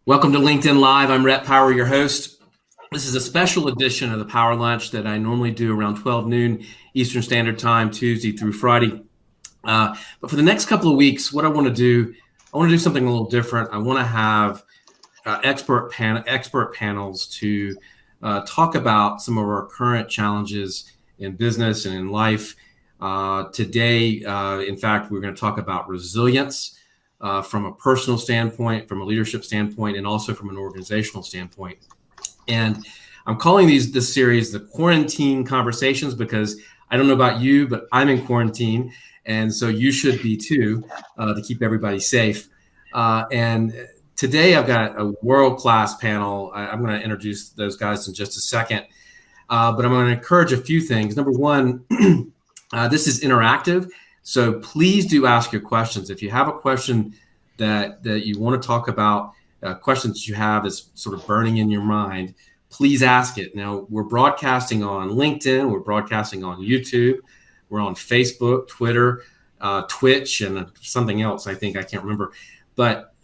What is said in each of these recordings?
Welcome to LinkedIn Live. I'm Rhett Power, your host. This is a special edition of the Power Lunch that I normally do around 12 noon Eastern Standard Time, Tuesday through Friday. But for the next couple of weeks, what I want to do something a little different. I want to have expert panels to talk about some of our current challenges in business and in life. Today, in fact, we're going to talk about resilience. From a personal standpoint, from a leadership standpoint, and also from an organizational standpoint. And I'm calling this series the Quarantine Conversations because I don't know about you, but I'm in quarantine. And so you should be too, to keep everybody safe. And today I've got a world-class panel. I'm going to introduce those guys in just a second. But I'm going to encourage a few things. Number one, this is interactive. So please do ask your questions. If you have a question that you want to talk about, questions you have is sort of burning in your mind, please ask it. Now, we're broadcasting on LinkedIn, we're broadcasting on YouTube, we're on Facebook, Twitter, Twitch, and something else I can't remember. But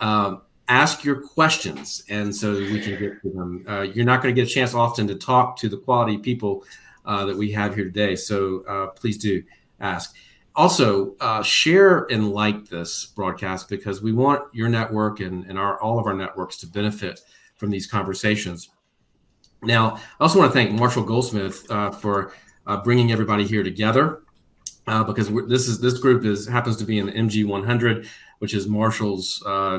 ask your questions, and so we can get to them. You're not going to get a chance often to talk to the quality people that we have here today, so please do ask. Also, share and like this broadcast because we want your network and all of our networks to benefit from these conversations. Now, I also want to thank Marshall Goldsmith for bringing everybody here together because this group happens to be in the MG 100, which is Marshall's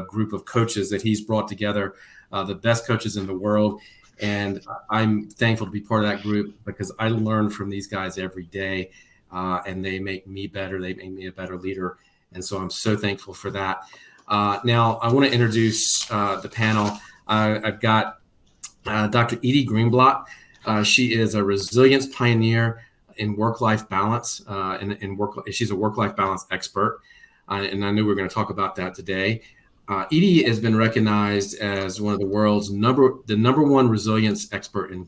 group of coaches that he's brought together, the best coaches in the world. And I'm thankful to be part of that group because I learn from these guys every day. And they make me better. They make me a better leader. And so I'm so thankful for that. Now, I want to introduce the panel. I've got Dr. Edy Greenblatt. She is a resilience pioneer in work-life balance. She's a work-life balance expert. And I knew we were going to talk about that today. Edy has been recognized as one of the world's number one resilience expert in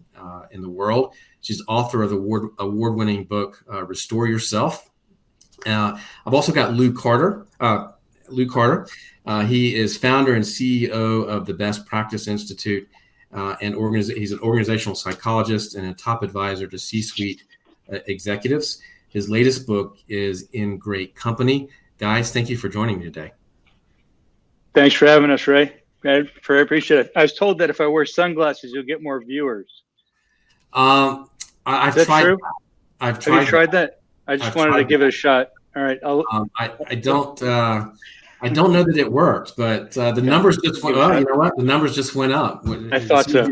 the world. She's author of the award-winning book, Restore Yourself. I've also got Lou Carter. He is founder and CEO of the Best Practice Institute, and he's an organizational psychologist and a top advisor to C-suite executives. His latest book is In Great Company. Guys, thank you for joining me today. Thanks for having us, Ray. I appreciate it. I was told that if I wear sunglasses, you'll get more viewers. I've tried. True? Have you tried that? I just wanted to give it a shot. All right. I don't know that it worked, but the numbers just went up. You know what? The numbers just went up. I thought so.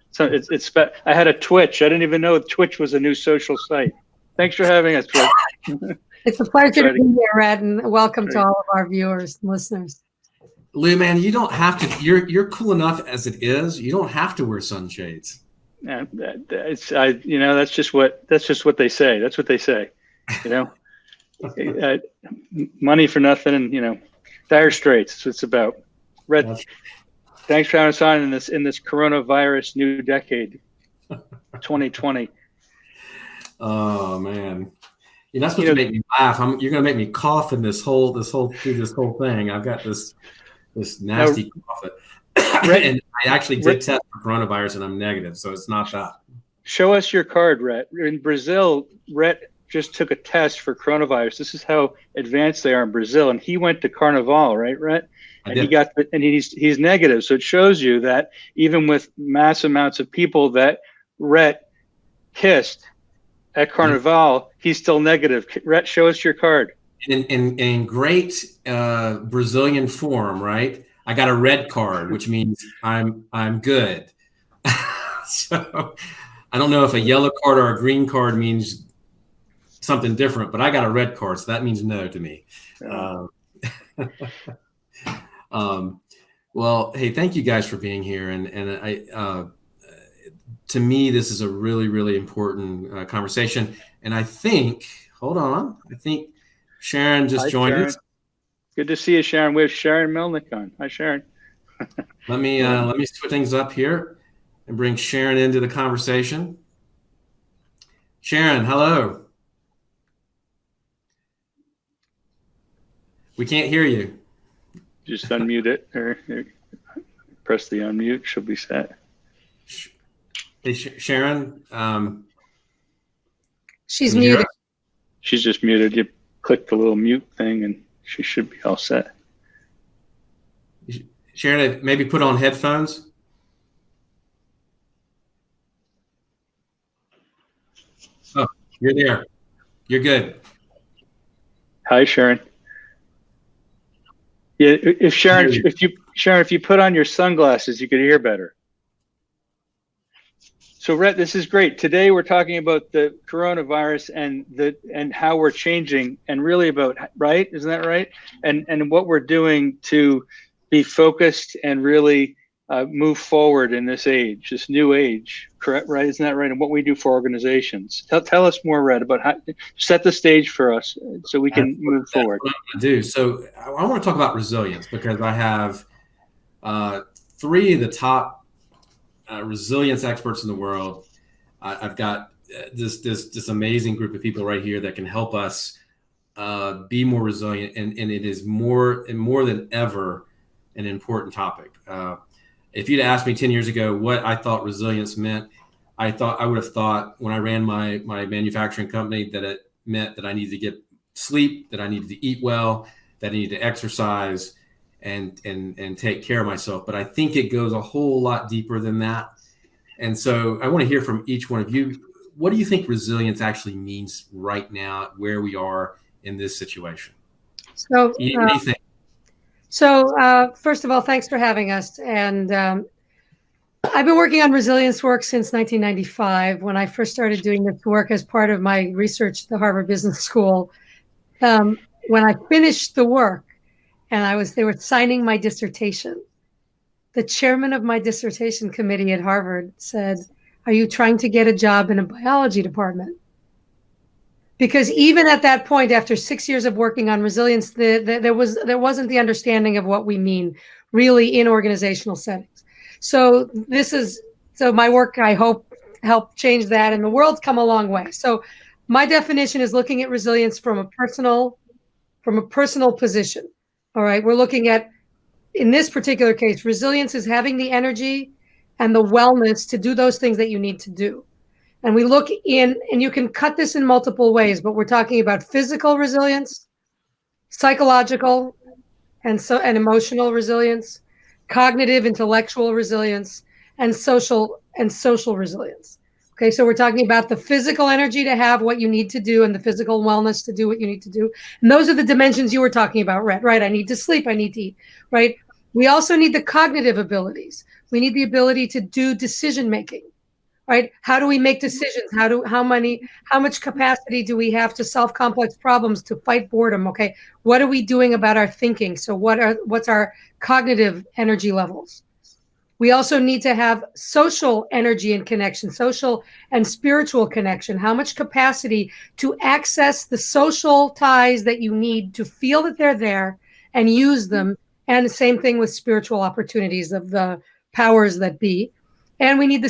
So it's. I had a Twitch. I didn't even know Twitch was a new social site. Thanks for having us, Twitch. It's a pleasure to be here, Rhett, and welcome to all of our viewers and listeners. Lou, man, you don't have to. You're cool enough as it is. You don't have to wear sunshades. Yeah, that's just what they say. That's what they say. Money for nothing, and dire straits. That's what it's about. Rhett, thanks for having us on in this coronavirus new decade, 2020. Oh man. You're not supposed to make me laugh. You're going to make me cough in this whole thing. I've got this nasty cough. And I actually did test for coronavirus, and I'm negative, so it's not that. Show us your card, Rhett. In Brazil, Rhett just took a test for coronavirus. This is how advanced they are in Brazil, and he went to Carnival, right, Rhett? And he's negative. So it shows you that even with mass amounts of people that Rhett kissed at Carnival, he's still negative. Rhett, show us your card. In great Brazilian form, right? I got a red card, which means I'm good. So I don't know if a yellow card or a green card means something different, but I got a red card, so that means no to me. Well, hey, thank you guys for being here, and I. To me, this is a really, really important conversation. And I think, Sharon just joined us. Good to see you, Sharon. We have Sharon Melnick on. Hi, Sharon. Let me switch things up here and bring Sharon into the conversation. Sharon, hello. We can't hear you. Just unmute it. Press the unmute. She'll be set. Hey, Sharon. She's muted. She's just muted. You click the little mute thing and she should be all set. Sharon, maybe put on headphones. Oh, you're there. You're good. Hi, Sharon. Yeah, if you put on your sunglasses, you could hear better. So, Rhett, this is great. Today we're talking about the coronavirus and how we're changing, and really about, right? Isn't that right? And what we're doing to be focused and really move forward in this age, this new age, correct? Right? Isn't that right? And what we do for organizations. Tell us more, Rhett, about how set the stage for us so we can move forward. What I'm gonna do. So I want to talk about resilience because I have three of the top resilience experts in the world. I've got this amazing group of people right here that can help us be more resilient, and it is more than ever an important topic. If you'd asked me 10 years ago what I thought resilience meant, I would have thought when I ran my manufacturing company that it meant that I needed to get sleep, that I needed to eat well, that I needed to exercise and take care of myself. But I think it goes a whole lot deeper than that. And so I want to hear from each one of you. What do you think resilience actually means right now, where we are in this situation? So, what do you think? So first of all, thanks for having us. And I've been working on resilience work since 1995, when I first started doing this work as part of my research at the Harvard Business School. When I finished the work and they were signing my dissertation, the chairman of my dissertation committee at Harvard said, "Are you trying to get a job in a biology department?" Because even at that point, after 6 years of working on resilience, there wasn't the understanding of what we mean really in organizational settings. So my work, I hope, helped change that, and the world's come a long way. So my definition is looking at resilience from a personal position. All right, we're looking at, in this particular case, resilience is having the energy and the wellness to do those things that you need to do. And we look in, and you can cut this in multiple ways, but we're talking about physical resilience, psychological and emotional resilience, cognitive, intellectual resilience, and social resilience. Okay, so we're talking about the physical energy to have what you need to do and the physical wellness to do what you need to do. And those are the dimensions you were talking about, Rhett, right? I need to sleep, I need to eat, right? We also need the cognitive abilities. We need the ability to do decision making. Right? How do we make decisions? How much capacity do we have to solve complex problems, to fight boredom? Okay. What are we doing about our thinking? So what's our cognitive energy levels? We also need to have social energy and connection, social and spiritual connection. How much capacity to access the social ties that you need to feel that they're there and use them. And the same thing with spiritual opportunities of the powers that be. And we need the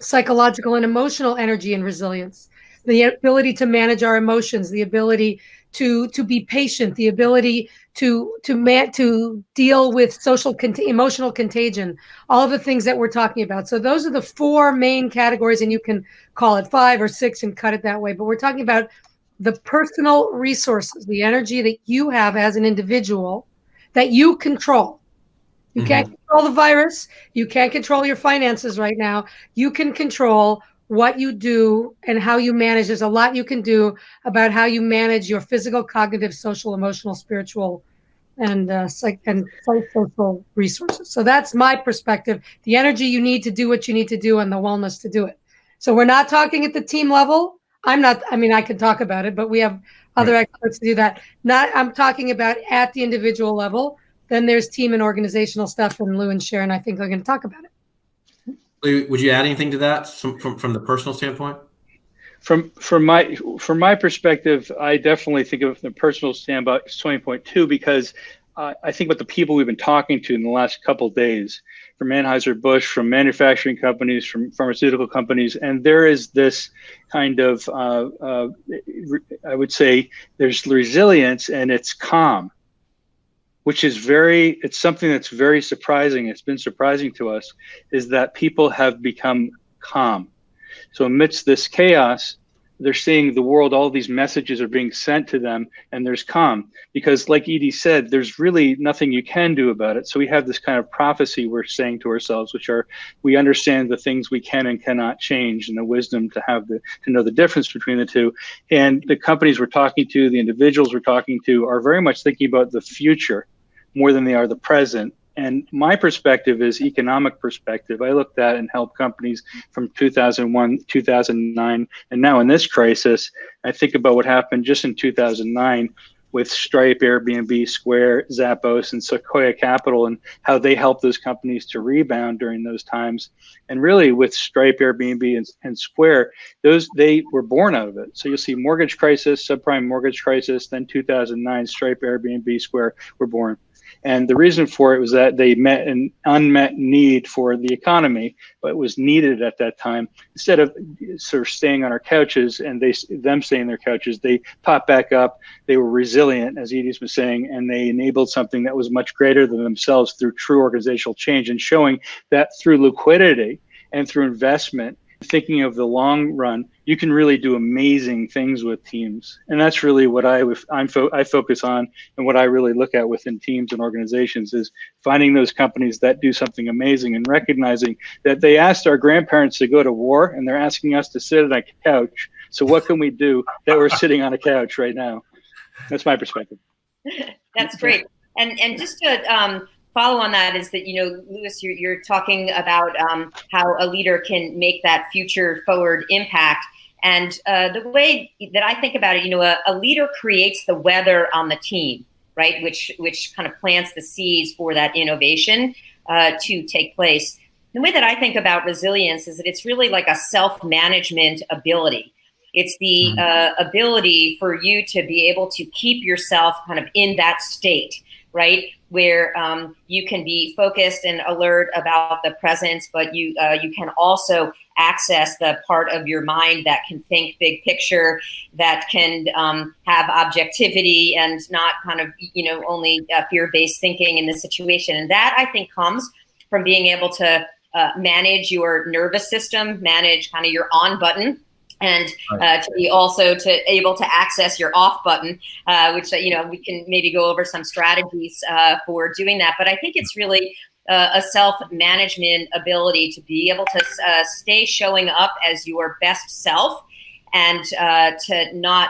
psychological and emotional energy and resilience, the ability to manage our emotions, the ability to be patient, the ability to deal with emotional contagion, all of the things that we're talking about. So those are the four main categories, and you can call it 5 or 6 and cut it that way. But we're talking about the personal resources, the energy that you have as an individual that you control. You can't control the virus. You can't control your finances right now. You can control what you do and how you manage. There's a lot you can do about how you manage your physical, cognitive, social, emotional, spiritual, and social resources. So that's my perspective. The energy you need to do what you need to do and the wellness to do it. So we're not talking at the team level. I can talk about it, but we have other experts to do that. I'm talking about at the individual level. Then there's team and organizational stuff, and Lou and Sharon, I think, are going to talk about it. Lou, would you add anything to that from the personal standpoint? From my perspective, I definitely think of the personal standpoint too, because I think about the people we've been talking to in the last couple of days, from Anheuser-Busch, from manufacturing companies, from pharmaceutical companies, and there is this kind of, I would say, there's resilience and it's calm, which is it's something that's very surprising. It's been surprising to us, is that people have become calm. So amidst this chaos, they're seeing the world, all these messages are being sent to them, and there's calm. Because like Edy said, there's really nothing you can do about it. So we have this kind of prophecy we're saying to ourselves, which are, we understand the things we can and cannot change, and the wisdom to know the difference between the two. And the companies we're talking to, the individuals we're talking to, are very much thinking about the future more than they are the present. And my perspective is economic perspective. I looked at and helped companies from 2001, 2009, and now in this crisis. I think about what happened just in 2009 with Stripe, Airbnb, Square, Zappos, and Sequoia Capital, and how they helped those companies to rebound during those times. And really with Stripe, Airbnb, and Square, they were born out of it. So you'll see mortgage crisis, subprime mortgage crisis, then 2009, Stripe, Airbnb, Square were born. And the reason for it was that they met an unmet need for the economy, but it was needed at that time. Instead of sort of staying on our couches and them staying on their couches, they popped back up. They were resilient, as Edy's was saying, and they enabled something that was much greater than themselves through true organizational change, and showing that through liquidity and through investment, thinking of the long run, you can really do amazing things with teams. And that's really what I focus on, and what I really look at within teams and organizations, is finding those companies that do something amazing, and recognizing that they asked our grandparents to go to war, and they're asking us to sit on a couch. So what can we do that we're sitting on a couch right now? That's my perspective. That's great. And just to follow on that is that, Louis, you're talking about how a leader can make that future forward impact. And the way that I think about it, a leader creates the weather on the team, right? Which kind of plants the seeds for that innovation to take place. The way that I think about resilience is that it's really like a self-management ability. It's the ability for you to be able to keep yourself kind of in that state, right? Where you can be focused and alert about the present, but you can also access the part of your mind that can think big picture, that can have objectivity and not kind of, only fear-based thinking in this situation. And that, I think, comes from being able to manage your nervous system, manage kind of your on button, and to be also able to access your off button, which, we can maybe go over some strategies for doing that. But I think it's really a self-management ability to be able to stay showing up as your best self, and to not,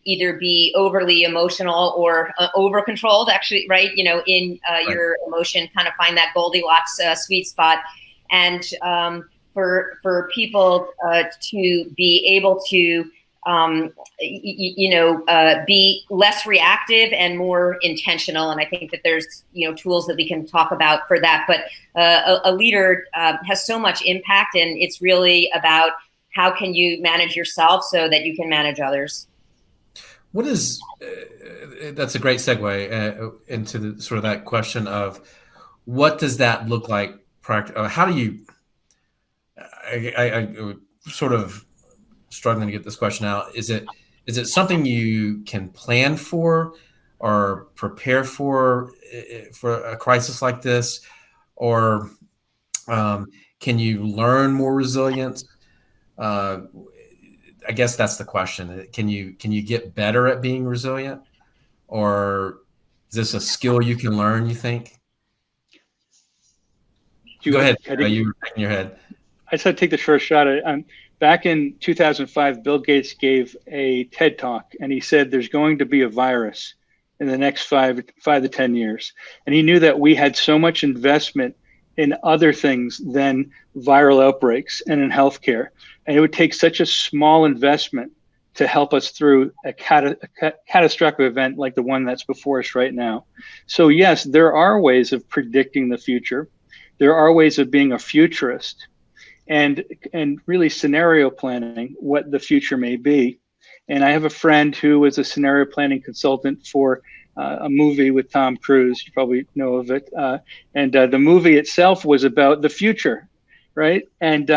either be overly emotional or over-controlled, actually, right? In your emotion, kind of find that Goldilocks sweet spot. And for people to be able to, be less reactive and more intentional. And I think that there's, tools that we can talk about for that. But a leader has so much impact, and it's really about how can you manage yourself so that you can manage others. What is, that's a great segue into the sort of that question of what does that look like? How do you, I sort of struggling to get this question out. Is it something you can plan for or prepare for a crisis like this? Or can you learn more resilience? I guess that's the question. Can you get better at being resilient? Or is this a skill you can learn, you think? Go ahead. You were shaking your head. I just had to take the first shot at it. Back in 2005, Bill Gates gave a TED talk, and he said there's going to be a virus in the next 5 to 10 years. And he knew that we had so much investment in other things than viral outbreaks and in healthcare. And it would take such a small investment to help us through a catastrophic event like the one that's before us right now. So yes, there are ways of predicting the future. There are ways of being a futurist, and really scenario planning what the future may be. And I have a friend who was a scenario planning consultant for a movie with Tom Cruise. You probably know of it. And the movie itself was about the future, right? And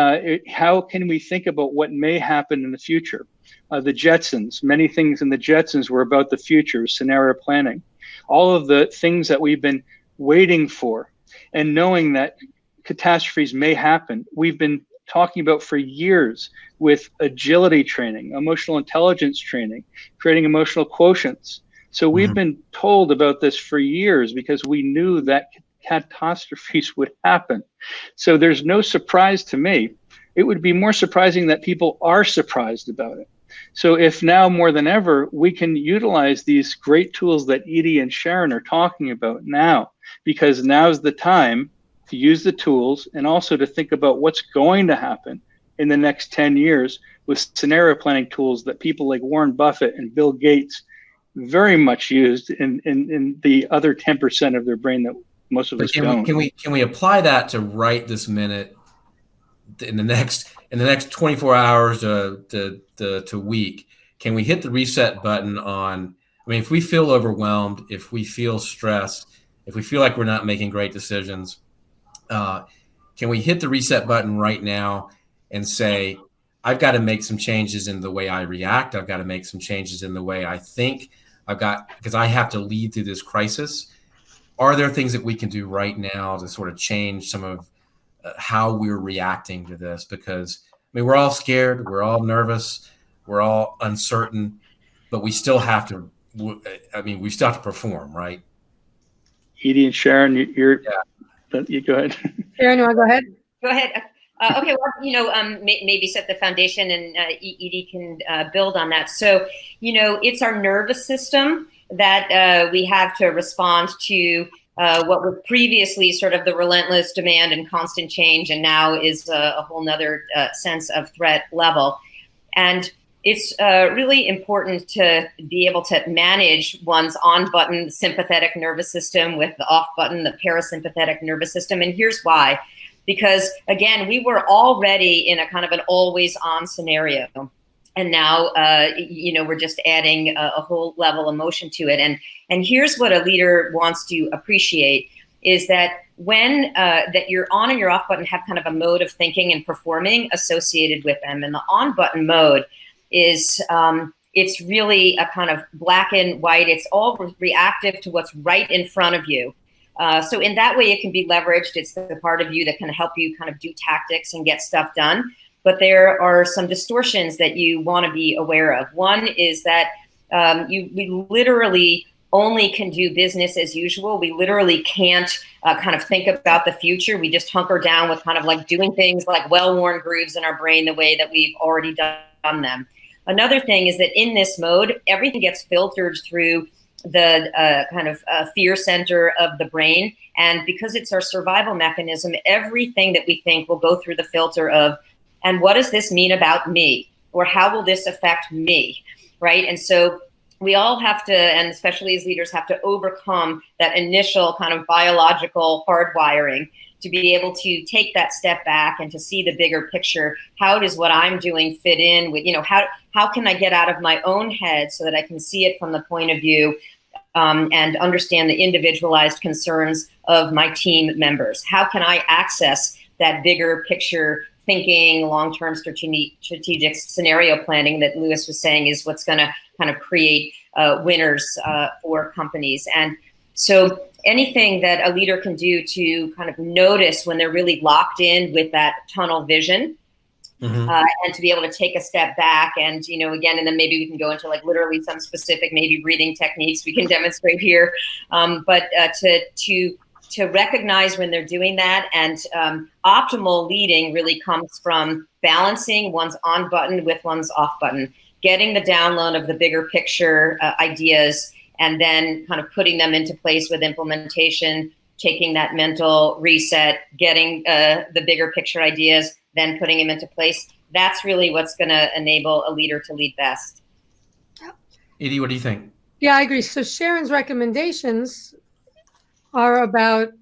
how can we think about what may happen in the future? the Jetsons. Many things in the Jetsons were about the future, scenario planning. All of the things that we've been waiting for and knowing that catastrophes may happen, we've been talking about for years with agility training, emotional intelligence training, creating emotional quotients. So we've been told about this for years because we knew that catastrophes would happen. So there's no surprise to me. It would be more surprising that people are surprised about it. So if now more than ever, we can utilize these great tools that Edy and Sharon are talking about now, because now's the time to use the tools and also to think about what's going to happen in the next 10 years with scenario planning tools that people like Warren Buffett and Bill Gates very much used in the other 10% of their brain that most of us don't. Can we apply that to right this minute in the next 24 hours to week? Can we hit the reset button on, I mean, if we feel overwhelmed, if we feel stressed, if we feel like we're not making great decisions, can we hit the reset button right now and say, I've got to make some changes in the way I react. I've got to make some changes in the way I think. Because I have to lead through this crisis. Are there things that we can do right now to sort of change some of how we're reacting to this? Because I mean, we're all scared, we're all nervous, we're all uncertain, but we still have to. We still have to perform, right? Edy and Sharon, you go ahead. Sharon, you want to go ahead? Go ahead. Okay, well, maybe set the foundation, and Edy can build on that. So, it's our nervous system that we have to respond to what was previously sort of the relentless demand and constant change, and now is a whole nother sense of threat level. And it's really important to be able to manage one's on-button sympathetic nervous system with the off-button, the parasympathetic nervous system. And here's why. Because, again, we were already in a kind of an always-on scenario. And now, we're just adding a whole level of emotion to it. And here's what a leader wants to appreciate is that when that your on and your off button have kind of a mode of thinking and performing associated with them. And the on button mode is it's really a kind of black and white. It's all reactive to what's right in front of you. So in that way, it can be leveraged. It's the part of you that can help you kind of do tactics and get stuff done. But there are some distortions that you want to be aware of. One is that we literally only can do business as usual. We literally can't kind of think about the future. We just hunker down with kind of like doing things like well-worn grooves in our brain the way that we've already done them. Another thing is that in this mode, everything gets filtered through the kind of fear center of the brain. And because it's our survival mechanism, everything that we think will go through the filter of, and what does this mean about me? Or how will this affect me, right? And so we all have to, and especially as leaders, have to overcome that initial kind of biological hardwiring to be able to take that step back and to see the bigger picture. How does what I'm doing fit in with, how can I get out of my own head so that I can see it from the point of view and understand the individualized concerns of my team members? How can I access that bigger picture thinking, long-term strategic scenario planning that Lewis was saying is what's going to kind of create winners for companies? And so anything that a leader can do to kind of notice when they're really locked in with that tunnel vision, and to be able to take a step back and, again, and then maybe we can go into like literally some specific maybe breathing techniques we can demonstrate here, but to recognize when they're doing that. And optimal leading really comes from balancing one's on button with one's off button, getting the download of the bigger picture ideas, and then kind of putting them into place with implementation, taking that mental reset, getting the bigger picture ideas, then putting them into place. That's really what's going to enable a leader to lead best. Edy, what do you think? Yeah, I agree. So Sharon's recommendations are about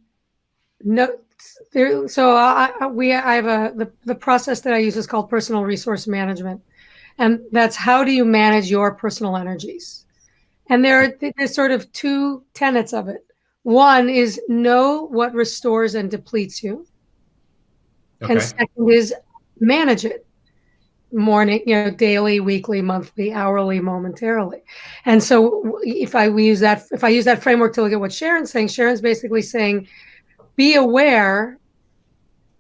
notes. So I have the process that I use is called personal resource management, and that's how do you manage your personal energies. And there's sort of two tenets of it. One is know what restores and depletes you. Okay. And second is manage it. morning, daily, weekly, monthly, hourly, momentarily. And so if I use that framework to look at what Sharon's saying, Sharon's basically saying, be aware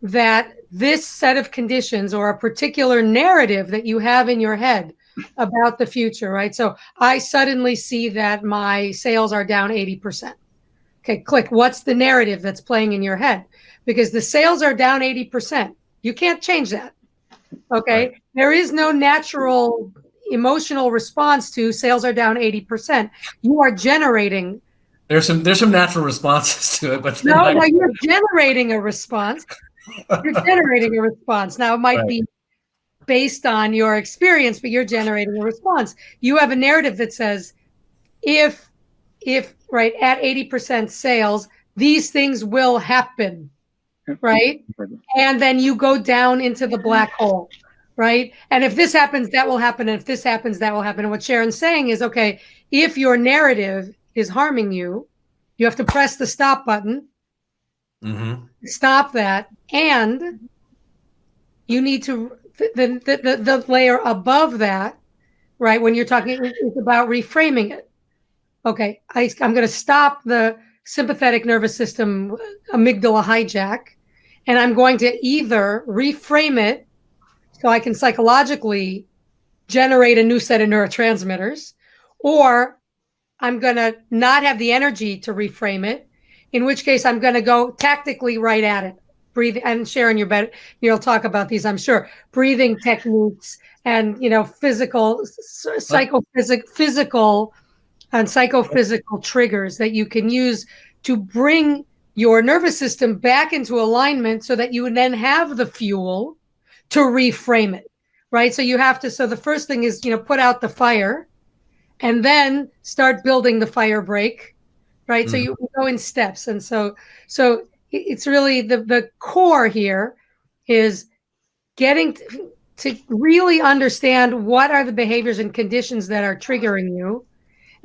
that this set of conditions or a particular narrative that you have in your head about the future, right? So I suddenly see that my sales are down 80%. Okay, click. What's the narrative that's playing in your head? Because the sales are down 80%. You can't change that. Okay. Right. There is no natural emotional response to sales are down 80%. You are generating. There's some natural responses to it, but no, you're generating a response. You're generating a response. Now it might be based on your experience, but you're generating a response. You have a narrative that says, if right at 80% sales, these things will happen, right? And then you go down into the black hole, right? And if this happens, that will happen. And if this happens, that will happen. And what Sharon's saying is, okay, if your narrative is harming you, you have to press the stop button, stop that. And you need to, the layer above that, right? When you're talking, it's about reframing it. Okay, I'm going to stop the sympathetic nervous system amygdala hijack, and I'm going to either reframe it so I can psychologically generate a new set of neurotransmitters, or I'm going to not have the energy to reframe it, in which case I'm going to go tactically right at it. Breathe, and Sharon, you'll talk about these, I'm sure. Breathing techniques and physical, physical and psychophysical triggers that you can use to bring your nervous system back into alignment so that you would then have the fuel to reframe it, right? So you have to, so the first thing is, put out the fire and then start building the fire break, right? So you go in steps. And so it's really the core here is getting to really understand what are the behaviors and conditions that are triggering you,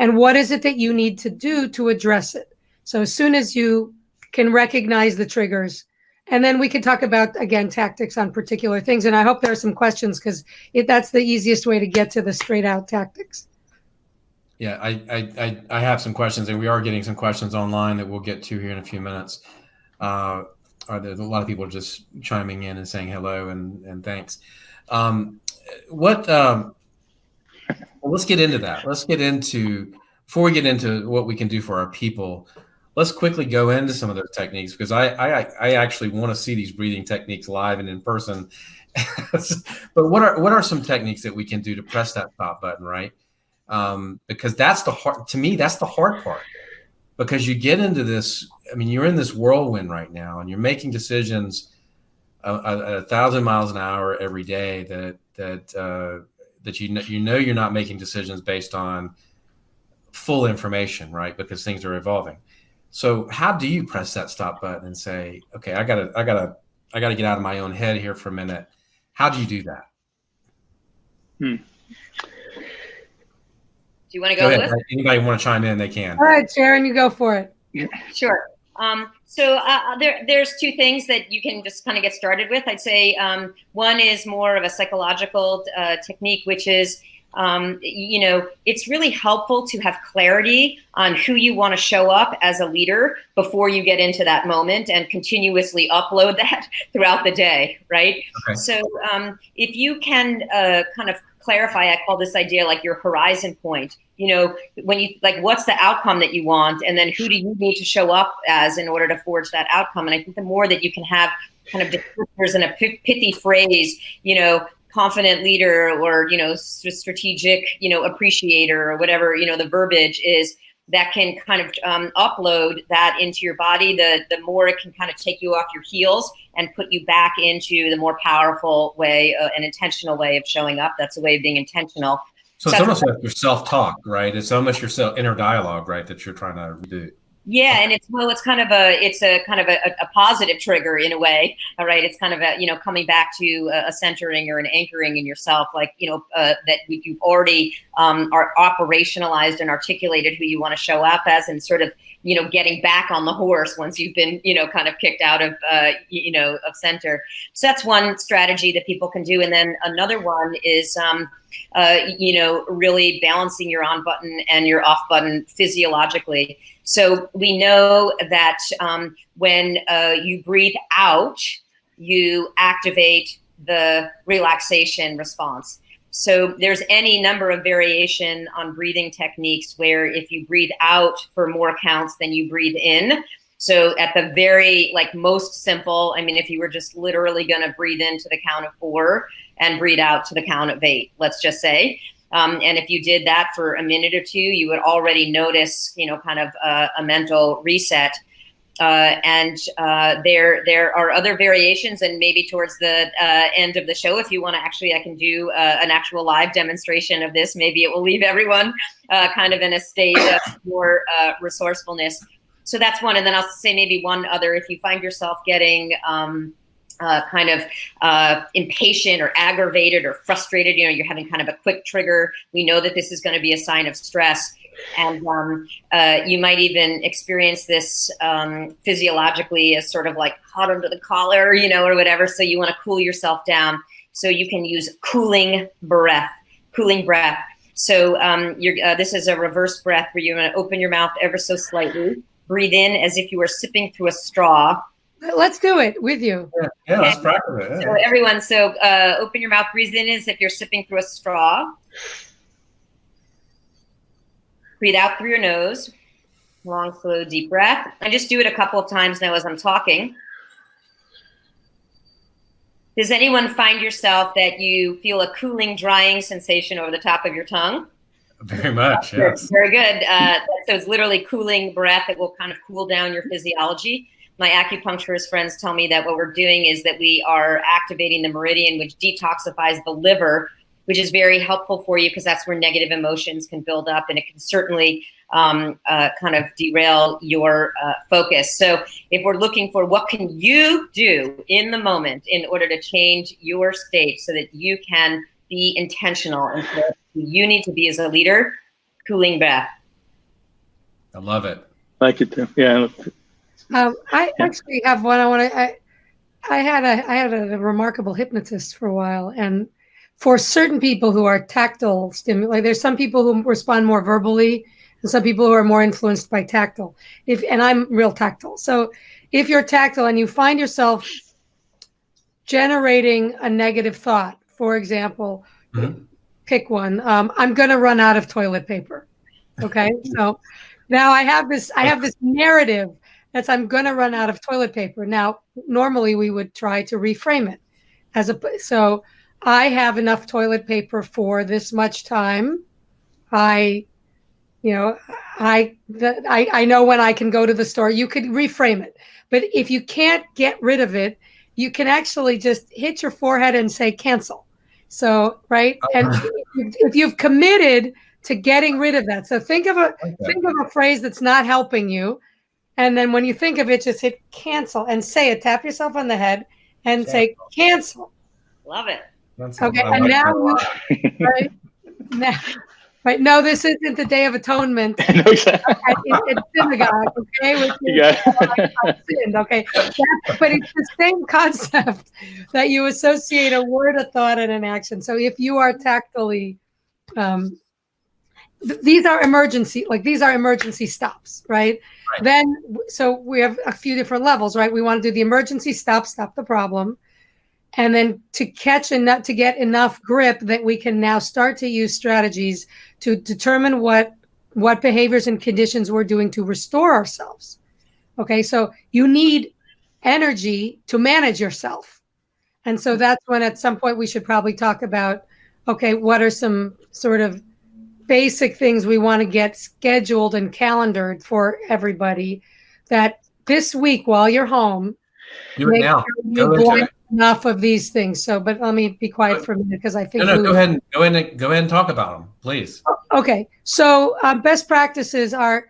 and what is it that you need to do to address it? So as soon as you can recognize the triggers, and then we can talk about, again, tactics on particular things. And I hope there are some questions because that's the easiest way to get to the straight out tactics. Yeah, I have some questions, and we are getting some questions online that we'll get to here in a few minutes. There's a lot of people just chiming in and saying hello and thanks. Let's get into that. Before we get into what we can do for our people, let's quickly go into some of those techniques, because I actually want to see these breathing techniques live and in person. But what are some techniques that we can do to press that stop button, right? Because that's the hard part, because you get into this, you're in this whirlwind right now, and you're making decisions at 1,000 miles an hour every day that you're not making decisions based on full information, right? Because things are evolving. So how do you press that stop button and say, okay, I gotta get out of my own head here for a minute? How do you do that? Do you want to go with? Anybody want to chime in? They can. All right, Sharon, you go for it. Sure. There's two things that you can just kind of get started with. I'd say one is more of a psychological technique, which is, it's really helpful to have clarity on who you want to show up as a leader before you get into that moment, and continuously upload that throughout the day, right? Okay. So if you can kind of clarify, I call this idea like your horizon point. When you what's the outcome that you want, and then who do you need to show up as in order to forge that outcome? And I think the more that you can have kind of descriptors and a pithy phrase, confident leader, or strategic, appreciator, or whatever the verbiage is, that can kind of upload that into your body, the more it can kind of take you off your heels and put you back into the more powerful way, an intentional way of showing up. That's a way of being intentional. So it's almost like your self-talk, right? It's almost your inner dialogue, right, that you're trying to do. Yeah, and it's kind of a positive trigger in a way. All right, it's kind of coming back to a centering or an anchoring in yourself, like that you've already are operationalized and articulated who you want to show up as, and sort of getting back on the horse once you've been kind of kicked out of of center. So that's one strategy that people can do, and then another one is really balancing your on button and your off button physiologically. So we know that when you breathe out, you activate the relaxation response. So there's any number of variation on breathing techniques where if you breathe out for more counts than you breathe in. So at the very most simple, I mean, if you were just literally going to breathe in to the count of 4 and breathe out to the count of 8, let's just say. And if you did that for a minute or two, you would already notice, kind of a mental reset. And there are other variations, and maybe towards the end of the show, if you want to I can do an actual live demonstration of this. Maybe it will leave everyone kind of in a state of more resourcefulness. So that's one. And then I'll say maybe one other. If you find yourself getting kind of impatient or aggravated or frustrated, you're having kind of a quick trigger, we know that this is going to be a sign of stress. And you might even experience this physiologically as sort of like hot under the collar, or whatever. So you want to cool yourself down. So you can use cooling breath. So this is a reverse breath where you're going to open your mouth ever so slightly, breathe in as if you were sipping through a straw. Let's do it with you. Yeah, let's practice it. Yeah. So everyone, open your mouth, breathe in as if you're sipping through a straw. Breathe out through your nose. Long, slow, deep breath. And just do it a couple of times now as I'm talking. Does anyone find yourself that you feel a cooling, drying sensation over the top of your tongue? Very much, yes. Very good. So it's literally cooling breath. It will kind of cool down your physiology. My acupuncturist friends tell me that what we're doing is that we are activating the meridian, which detoxifies the liver, which is very helpful for you because that's where negative emotions can build up, and it can certainly kind of derail your focus. So if we're looking for what can you do in the moment in order to change your state so that you can be intentional and so you need to be as a leader, cooling breath. I love it. I like it too. Yeah. I actually have one. I had a remarkable hypnotist for a while, and for certain people who are tactile stimuli, there's some people who respond more verbally, and some people who are more influenced by tactile. And I'm real tactile. So if you're tactile and you find yourself generating a negative thought, for example, pick one. I'm going to run out of toilet paper. Okay, so now I have this narrative. That's I'm going to run out of toilet paper. Now, normally we would try to reframe it so I have enough toilet paper for this much time. I know when I can go to the store. You could reframe it. But if you can't get rid of it, you can actually just hit your forehead and say cancel. So, right. And if you've committed to getting rid of that. So think of a phrase that's not helping you. And then when you think of it, just hit cancel and say it. Tap yourself on the head and say cancel. Love it. Okay. And now, right? No, this isn't the Day of Atonement. No, exactly. It's synagogue. Okay. Sinned, okay. But it's the same concept that you associate a word, a thought, and an action. So if you are tactily, these are emergency stops, right? Then, so we have a few different levels, right? We want to do the emergency stop the problem. And then to get enough grip that we can now start to use strategies to determine what behaviors and conditions we're doing to restore ourselves. Okay, so you need energy to manage yourself. And so that's when at some point we should probably talk about, okay, what are some sort of basic things we want to get scheduled and calendared for everybody that this week while you're home, do it now. Enough of these things. So, but let me be quiet for a minute because I think go ahead and talk about them, please. Okay. So best practices are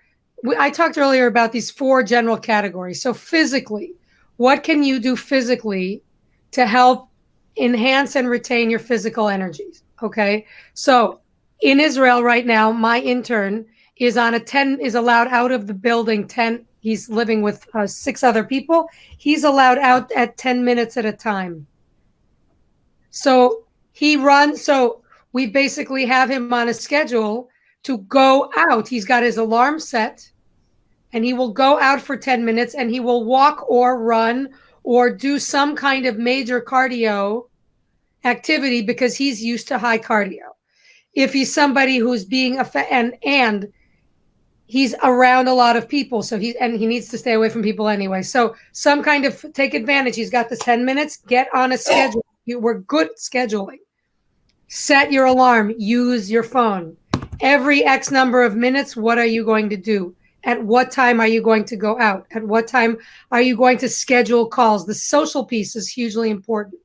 I talked earlier about these 4 general categories. So physically, what can you do physically to help enhance and retain your physical energies? Okay. So in Israel right now, my intern is allowed out of the building 10. He's living with 6 other people. He's allowed out at 10 minutes at a time. So we basically have him on a schedule to go out. He's got his alarm set and he will go out for 10 minutes and he will walk or run or do some kind of major cardio activity because he's used to high cardio. If he's somebody who's being and he's around a lot of people, so he needs to stay away from people anyway. So some kind of take advantage. He's got this 10 minutes, get on a schedule. We're good at scheduling. Set your alarm, use your phone. Every X number of minutes, what are you going to do? At what time are you going to go out? At what time are you going to schedule calls? The social piece is hugely important.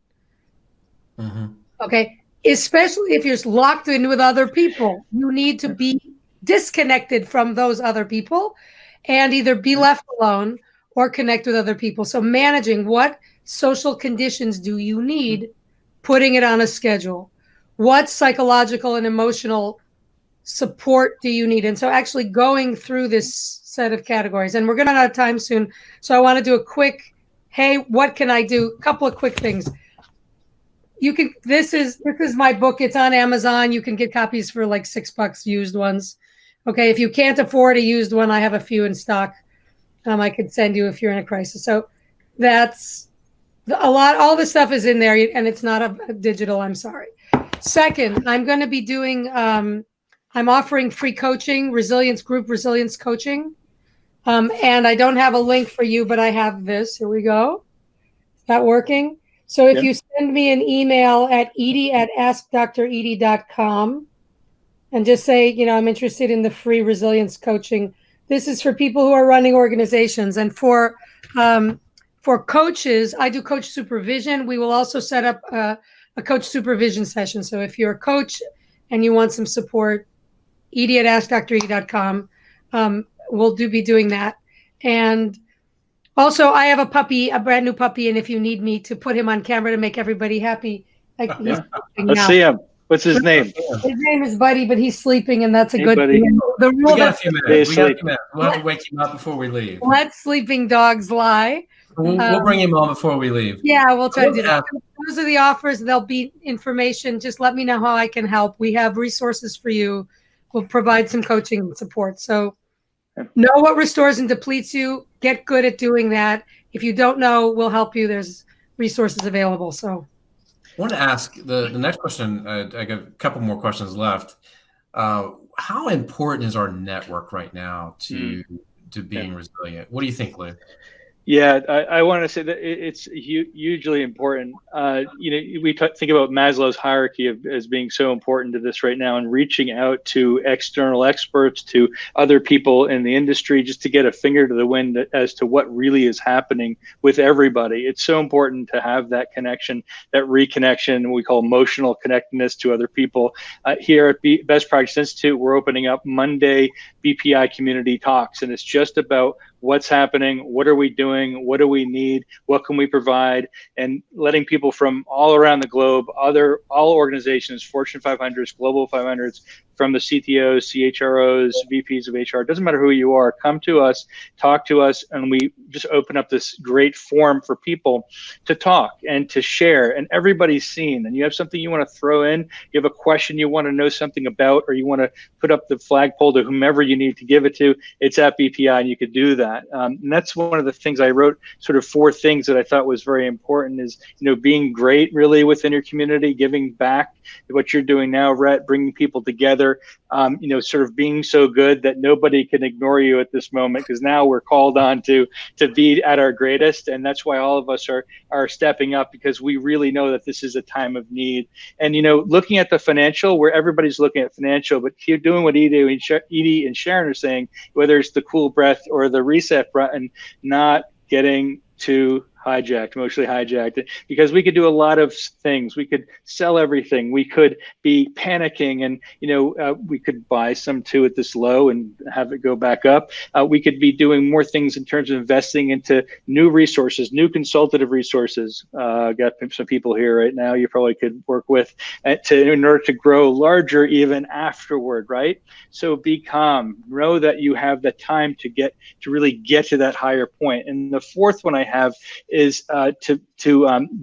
Mm-hmm. Okay. Especially if you're locked in with other people, you need to be disconnected from those other people and either be left alone or connect with other people. So managing what social conditions do you need, putting it on a schedule. What psychological and emotional support do you need? And so actually going through this set of categories, and we're going to run out of time soon. So I want to do a quick, hey, what can I do? A couple of quick things. This is my book. It's on Amazon. You can get copies for like $6 used ones. Okay. If you can't afford a used one, I have a few in stock. I could send you if you're in a crisis. So that's all the stuff is in there and it's not a digital. I'm sorry. Second, I'm going to be doing, I'm offering free coaching, group resilience coaching. And I don't have a link for you, but I have this. Here we go. Is that working? So if you send me an email at edy@askdredy.com and just say, I'm interested in the free resilience coaching. This is for people who are running organizations. And for coaches, I do coach supervision. We will also set up a coach supervision session. So if you're a coach and you want some support, edy@askdredy.com. We'll be doing that. And also I have a brand new puppy. And if you need me to put him on camera to make everybody happy, let's see him. What's his name? His name is Buddy, but he's sleeping and that's a good Buddy. thing. We got a few minutes. We'll have to wake him up before we leave. Let sleeping dogs lie. We'll bring him on before we leave. Yeah, we'll try to do that. Those are the offers. There'll be information. Just let me know how I can help. We have resources for you. We'll provide some coaching and support. So know what restores and depletes you. Get good at doing that. If you don't know, we'll help you. There's resources available. So I want to ask the next question. I got a couple more questions left. How important is our network right now to being resilient? What do you think, Lou? Yeah, I want to say that it's hugely important. We think about Maslow's hierarchy as being so important to this right now, and reaching out to external experts, to other people in the industry, just to get a finger to the wind as to what really is happening with everybody. It's so important to have that connection, that reconnection, we call emotional connectedness to other people. Here at Best Practice Institute, we're opening up Monday BPI community talks, and it's just about what's happening, what are we doing, what do we need, what can we provide, and letting people from all around the globe, all organizations, Fortune 500s, Global 500s, from the CTOs, CHROs, VPs of HR, doesn't matter who you are, come to us, talk to us, and we just open up this great forum for people to talk and to share, and everybody's seen. And you have something you want to throw in, you have a question you want to know something about, or you want to put up the flagpole to whomever you need to give it to, it's at BPI, and you could do that. And that's one of the things I wrote, sort of 4 things that I thought was very important is, being great really within your community, giving back, what you're doing now, Rhett, bringing people together, sort of being so good that nobody can ignore you at this moment, because now we're called on to be at our greatest. And that's why all of us are stepping up, because we really know that this is a time of need. And, looking at the financial, where everybody's looking at financial, but you're doing what Edy and Sharon are saying, whether it's the cool breath or the reset button, not getting too emotionally hijacked, because we could do a lot of things. We could sell everything. We could be panicking, and we could buy some too at this low and have it go back up. We could be doing more things in terms of investing into new resources, new consultative resources. Got some people here right now you probably could work with in order to grow larger even afterward, right? So be calm. Know that you have the time to really get to that higher point. And the fourth one I have is to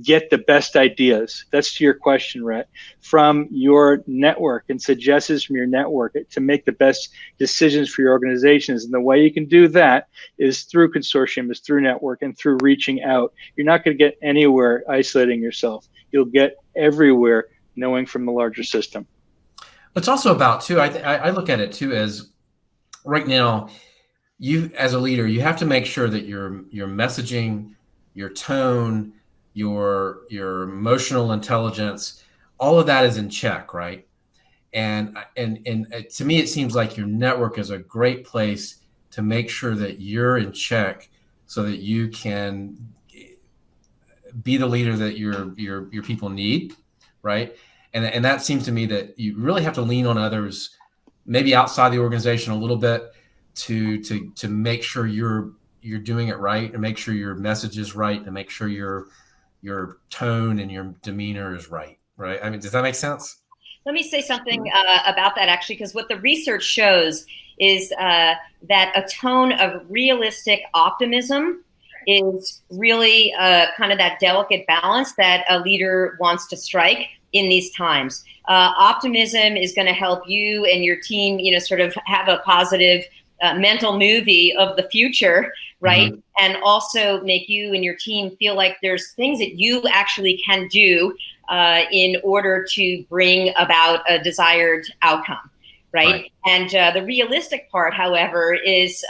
get the best ideas. That's to your question, Rhett, from your network, and suggestions from your network to make the best decisions for your organizations. And the way you can do that is through consortium, is through network, and through reaching out. You're not going to get anywhere isolating yourself. You'll get everywhere knowing from the larger system. It's also about too, I look at it too as right now, you as a leader, you have to make sure that your messaging, your tone, your emotional intelligence, all of that is in check, right? And to me, it seems like your network is a great place to make sure that you're in check, so that you can be the leader that your people need, right? And that seems to me that you really have to lean on others, maybe outside the organization a little bit, to make sure you're doing it right, and make sure your message is right, and make sure your tone and your demeanor is right. I mean, does that make sense? Let me say something about that, actually, because what the research shows is that a tone of realistic optimism is really kind of that delicate balance that a leader wants to strike in these times. Optimism is going to help you and your team, sort of have a positive mental movie of the future, right? Mm-hmm. And also make you and your team feel like there's things that you actually can do in order to bring about a desired outcome, right? And the realistic part, however, is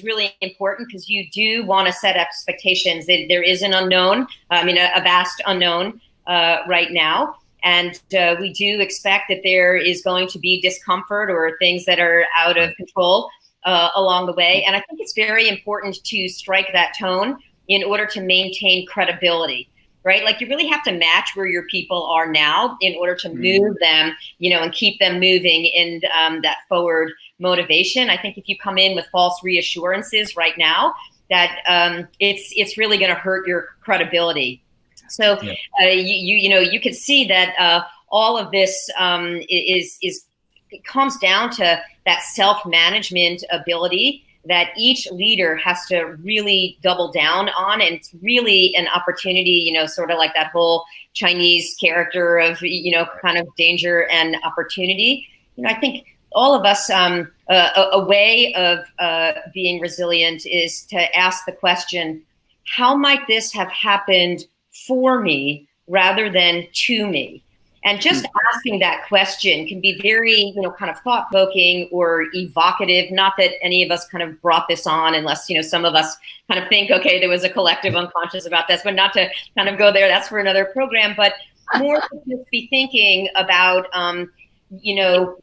really important, because you do want to set expectations. That there is an unknown, a vast unknown right now. And we do expect that there is going to be discomfort or things that are out of control along the way. And I think it's very important to strike that tone in order to maintain credibility, right? Like, you really have to match where your people are now in order to move them, and keep them moving in that forward motivation. I think if you come in with false reassurances right now, that it's really going to hurt your credibility. So you can see that all of this it comes down to that self-management ability that each leader has to really double down on. And it's really an opportunity, sort of like that whole Chinese character of, kind of danger and opportunity. I think all of us, a way of being resilient is to ask the question, how might this have happened for me rather than to me? And just asking that question can be very, kind of thought-provoking or evocative. Not that any of us kind of brought this on, unless, some of us kind of think, okay, there was a collective unconscious about this, but not to kind of go there. That's for another program. But more to just be thinking about,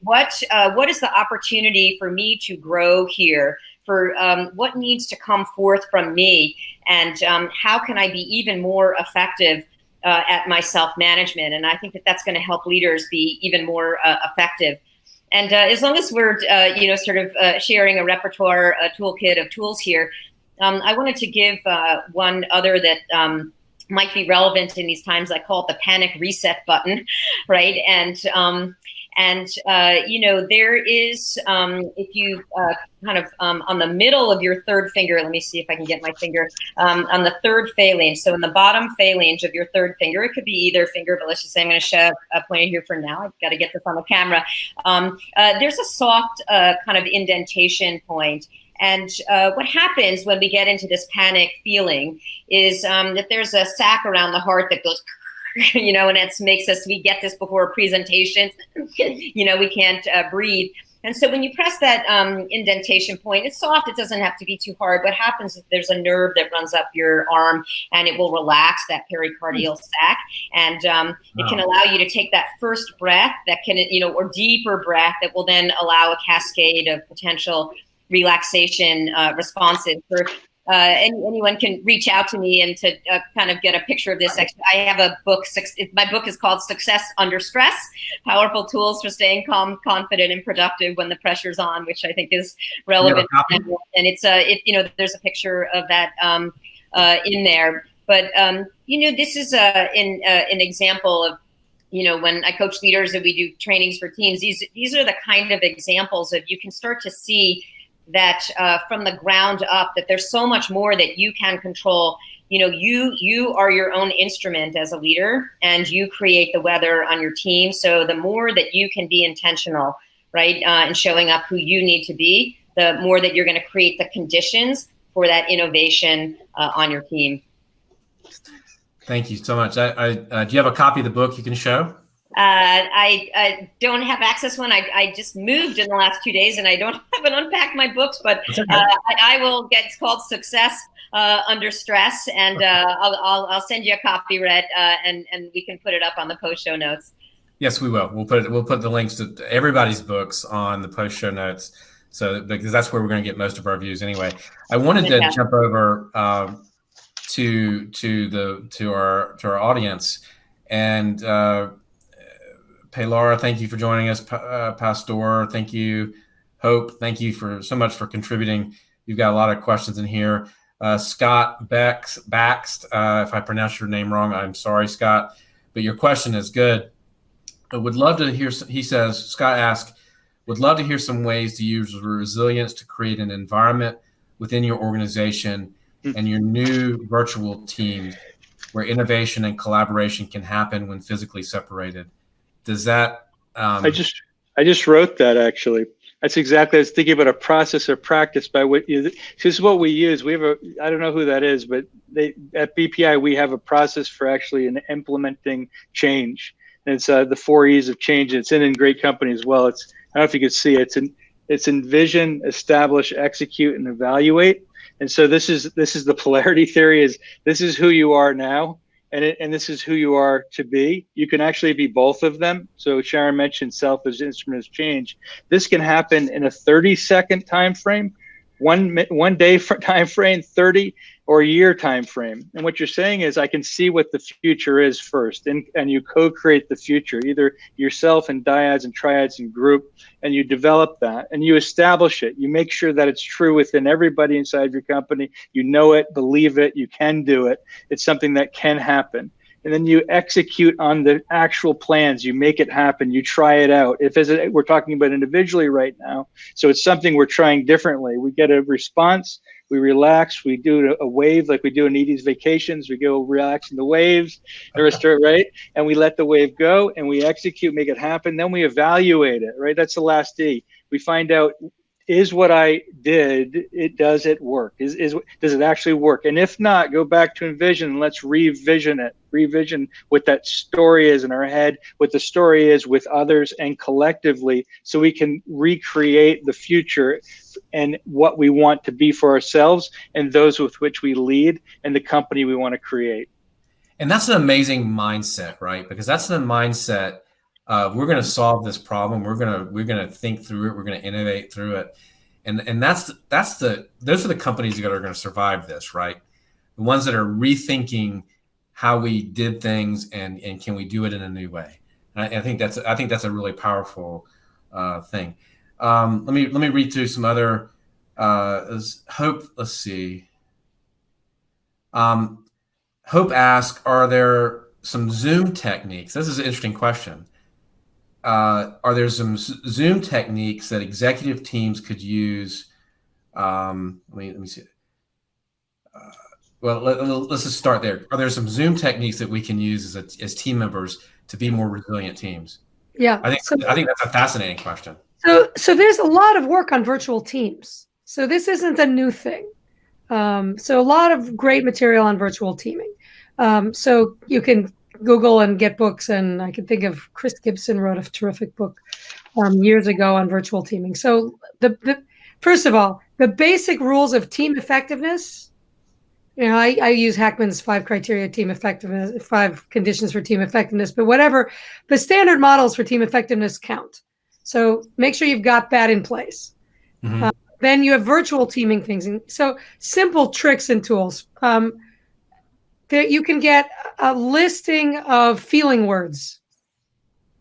what is the opportunity for me to grow here? For what needs to come forth from me, and how can I be even more effective at my self-management? And I think that that's going to help leaders be even more effective. And as long as we're, sort of sharing a repertoire, a toolkit of tools here, I wanted to give one other that might be relevant in these times. I call it the panic reset button, right? And there is, if you kind of on the middle of your third finger, let me see if I can get my finger, on the third phalange. So in the bottom phalange of your third finger, it could be either finger, but let's just say I'm going to show a pointer here for now. I've got to get this on the camera. There's a soft kind of indentation point. And what happens when we get into this panic feeling is that there's a sac around the heart that goes, and it makes us, we get this before a presentation, we can't breathe. And so when you press that indentation point, it's soft, it doesn't have to be too hard. What happens is there's a nerve that runs up your arm, and it will relax that pericardial sac. And it can allow you to take that first breath that can, or deeper breath that will then allow a cascade of potential relaxation responses. For anyone can reach out to me and to kind of get a picture of this. Actually, I have a book. My book is called Success Under Stress: Powerful Tools for Staying Calm, Confident, and Productive When the Pressure's On, which I think is relevant. And it's there's a picture of that in there. But this is an example of, when I coach leaders and we do trainings for teams. These are the kind of examples of, you can start to see that from the ground up, that there's so much more that you can control. You are your own instrument as a leader, and you create the weather on your team. So the more that you can be intentional, right, and showing up who you need to be, the more that you're going to create the conditions for that innovation on your team. Thank you so much. Do you have a copy of the book you can show? I don't have access one. I just moved in the last 2 days, and I haven't unpacked my books, but I will get. It's called Success Under Stress, and I'll send you a copy, Rhett, and we can put it up on the post show notes. Yes, we will. We'll put the links to everybody's books on the post show notes, because that's where we're going to get most of our views anyway. I wanted to jump over to our audience, and Laura, thank you for joining us. Pastor, thank you. Hope, thank you so much for contributing. You've got a lot of questions in here. Scott Baxt, if I pronounced your name wrong, I'm sorry, Scott, but your question is good. I would love to hear, Scott asks, would love to hear some ways to use resilience to create an environment within your organization and your new virtual teams where innovation and collaboration can happen when physically separated. Does that? I just wrote that, actually. That's exactly. I was thinking about a process or practice by what this is what we use. We have I don't know who that is, but at BPI we have a process for actually implementing change. And it's the 4 E's of change. It's in great company as well. I don't know if you could see it. It's envision, establish, execute, and evaluate. And so this is the polarity theory. This is who you are now. And this is who you are to be. You can actually be both of them. So Sharon mentioned self as instrument of change. This can happen in a 30-second time frame, one day time frame, 30 or a year time frame. And what you're saying is, I can see what the future is first, and you co-create the future, either yourself and dyads and triads and group, and you develop that and you establish it. You make sure that it's true within everybody inside your company. You know it, believe it, you can do it. It's something that can happen. And then you execute on the actual plans. You make it happen. You try it out. We're talking about individually right now, so it's something we're trying differently. We get a response. We relax. We do a wave like we do in Edy's vacations. We go relax in the waves, right? And we let the wave go, and we execute, make it happen. Then we evaluate it, right? That's the last D. We find out, is what I did, does it work? Does it actually work? And if not, go back to envision and let's revision it. Revision what that story is in our head, what the story is with others and collectively, so we can recreate the future and what we want to be for ourselves and those with which we lead and the company we want to create. And that's an amazing mindset, right? Because that's the mindset we're going to solve this problem. We're going to think through it. We're going to innovate through it. And those are the companies that are going to survive this, right? The ones that are rethinking how we did things and can we do it in a new way. And I think that's a really powerful thing. Let me read through some other Hope. Let's see. Hope asks, are there some Zoom techniques? This is an interesting question. Are there some Zoom techniques that executive teams could use? Let me see. Let's just start there. Are there some Zoom techniques that we can use as team members to be more resilient teams? Yeah, I think that's a fascinating question. So there's a lot of work on virtual teams. So this isn't a new thing. So a lot of great material on virtual teaming. So you can Google and get books, and I can think of Chris Gibson wrote a terrific book years ago on virtual teaming. So first of all, the basic rules of team effectiveness. I use Hackman's 5 criteria team effectiveness, 5 conditions for team effectiveness, but whatever, the standard models for team effectiveness count. So make sure you've got that in place. Mm-hmm. Then you have virtual teaming things. And so simple tricks and tools. That you can get a listing of feeling words.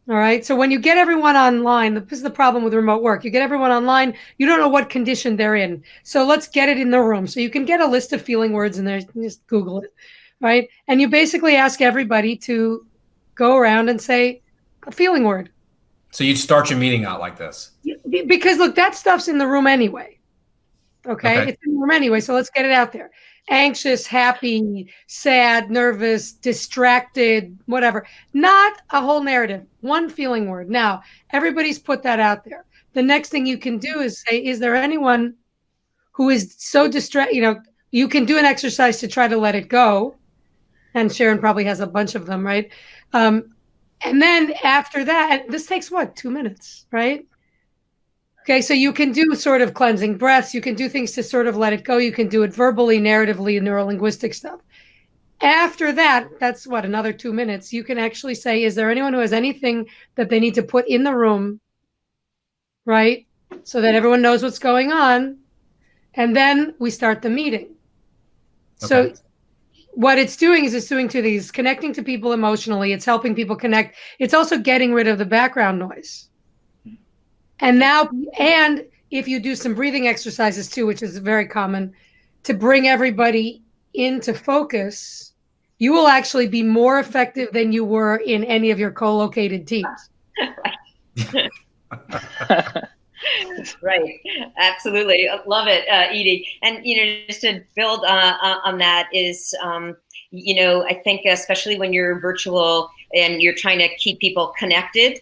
All right. So when you get everyone online, this is the problem with remote work. You get everyone online, you don't know what condition they're in. So let's get it in the room. So you can get a list of feeling words in there, just Google it. Right. And you basically ask everybody to go around and say a feeling word. So you'd start your meeting out like this. Because look, that stuff's in the room anyway. Okay. It's in the room anyway. So let's get it out there. Anxious, happy, sad, nervous, distracted, whatever. Not a whole narrative, one feeling word. Now, everybody's put that out there. The next thing you can do is say, is there anyone who is so distracted? You know, you can do an exercise to try to let it go. And Sharon probably has a bunch of them, right? And then after that, this takes what, 2 minutes, right? Okay, so you can do sort of cleansing breaths. You can do things to sort of let it go. You can do it verbally, narratively, neuro-linguistic stuff. After that, that's what, another 2 minutes. You can actually say, is there anyone who has anything that they need to put in the room, right? So that everyone knows what's going on. And then we start the meeting. Okay. So what it's doing is it's doing two things, connecting to people emotionally. It's helping people connect. It's also getting rid of the background noise. And now, and if you do some breathing exercises too, which is very common, to bring everybody into focus, you will actually be more effective than you were in any of your co-located teams. Right. Absolutely. Love it, Edy. And, just to build on that is, I think especially when you're virtual and you're trying to keep people connected,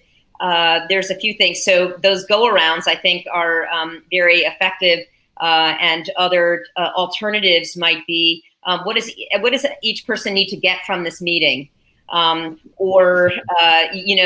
there's a few things. So those go-arounds, I think, are very effective. And other alternatives might be, what does each person need to get from this meeting? Or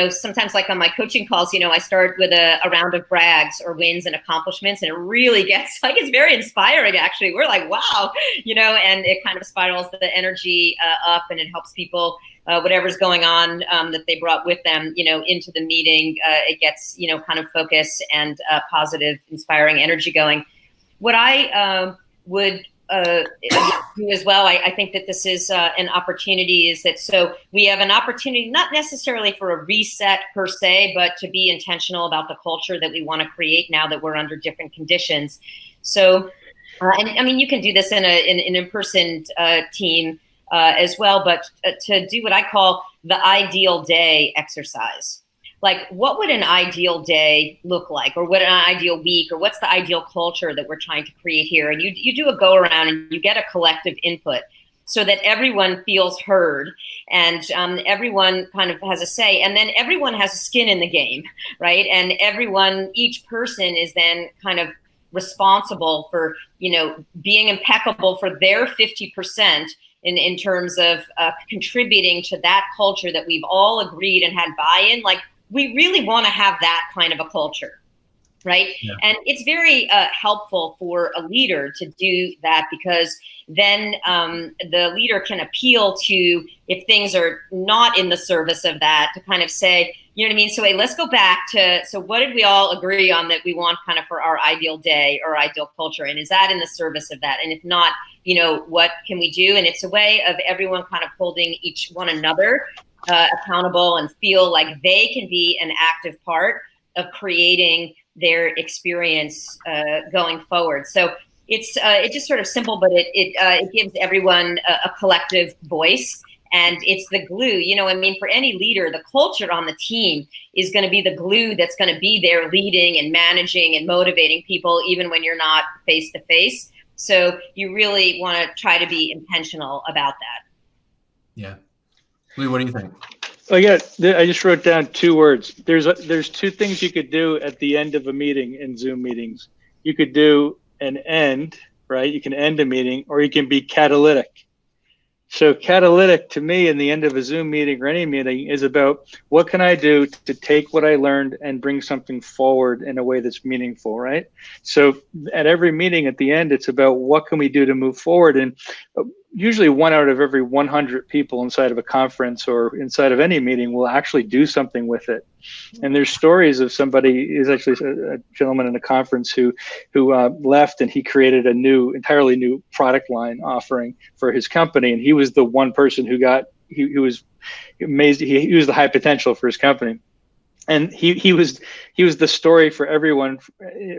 sometimes like on my coaching calls, I start with a round of brags or wins and accomplishments, and it really gets it's very inspiring, actually. We're like, wow, and it kind of spirals the energy up, and it helps people, whatever's going on that they brought with them, into the meeting, it gets, kind of focus and positive, inspiring energy going. What I would do as well, I think that this is an opportunity, is that so we have an opportunity, not necessarily for a reset per se, but to be intentional about the culture that we want to create now that we're under different conditions. So, and I mean, you can do this in an in-person team as well, but to do what I call the ideal day exercise. Like, what would an ideal day look like, or what an ideal week, or what's the ideal culture that we're trying to create here? And you do a go around and you get a collective input so that everyone feels heard, and everyone kind of has a say, and then everyone has a skin in the game, right? And each person is then kind of responsible for, being impeccable for their 50% in terms of contributing to that culture that we've all agreed and had buy-in. Like, we really want to have that kind of a culture, right? Yeah. And it's very helpful for a leader to do that, because then the leader can appeal to, if things are not in the service of that, to kind of say, you know what I mean? So, hey, let's go back to, so what did we all agree on that we want kind of for our ideal day or ideal culture? And is that in the service of that? And if not, what can we do? And it's a way of everyone kind of holding each one another accountable and feel like they can be an active part of creating their experience going forward. So it's just sort of simple, but it gives everyone a collective voice, and it's the glue. For any leader, the culture on the team is going to be the glue that's going to be there leading and managing and motivating people, even when you're not face to face. So you really want to try to be intentional about that. Yeah. Lee, what do you think? Oh yeah, I just wrote down 2 words. There's 2 things you could do at the end of a meeting in Zoom meetings. You could do an end, right? You can end a meeting, or you can be catalytic. So catalytic, to me, in the end of a Zoom meeting or any meeting, is about what can I do to take what I learned and bring something forward in a way that's meaningful, right? So at every meeting at the end, it's about what can we do to move forward. And usually 1 out of every 100 people inside of a conference or inside of any meeting will actually do something with it. And there's stories of somebody, is actually a gentleman in a conference who left, and he created a entirely new product line offering for his company. And he was the one person who he was amazed. He was the high potential for his company. And he was the story for everyone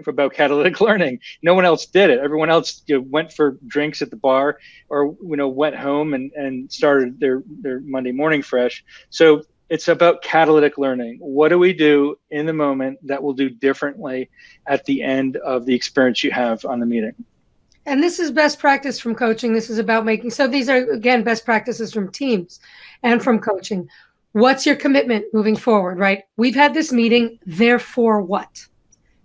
about catalytic learning. No one else did it. Everyone else went for drinks at the bar, or went home and started their Monday morning fresh. So it's about catalytic learning. What do we do in the moment that we'll do differently at the end of the experience you have on the meeting? And this is best practice from coaching. This is about so these are, again, best practices from teams and from coaching. What's your commitment moving forward, right? We've had this meeting, therefore what?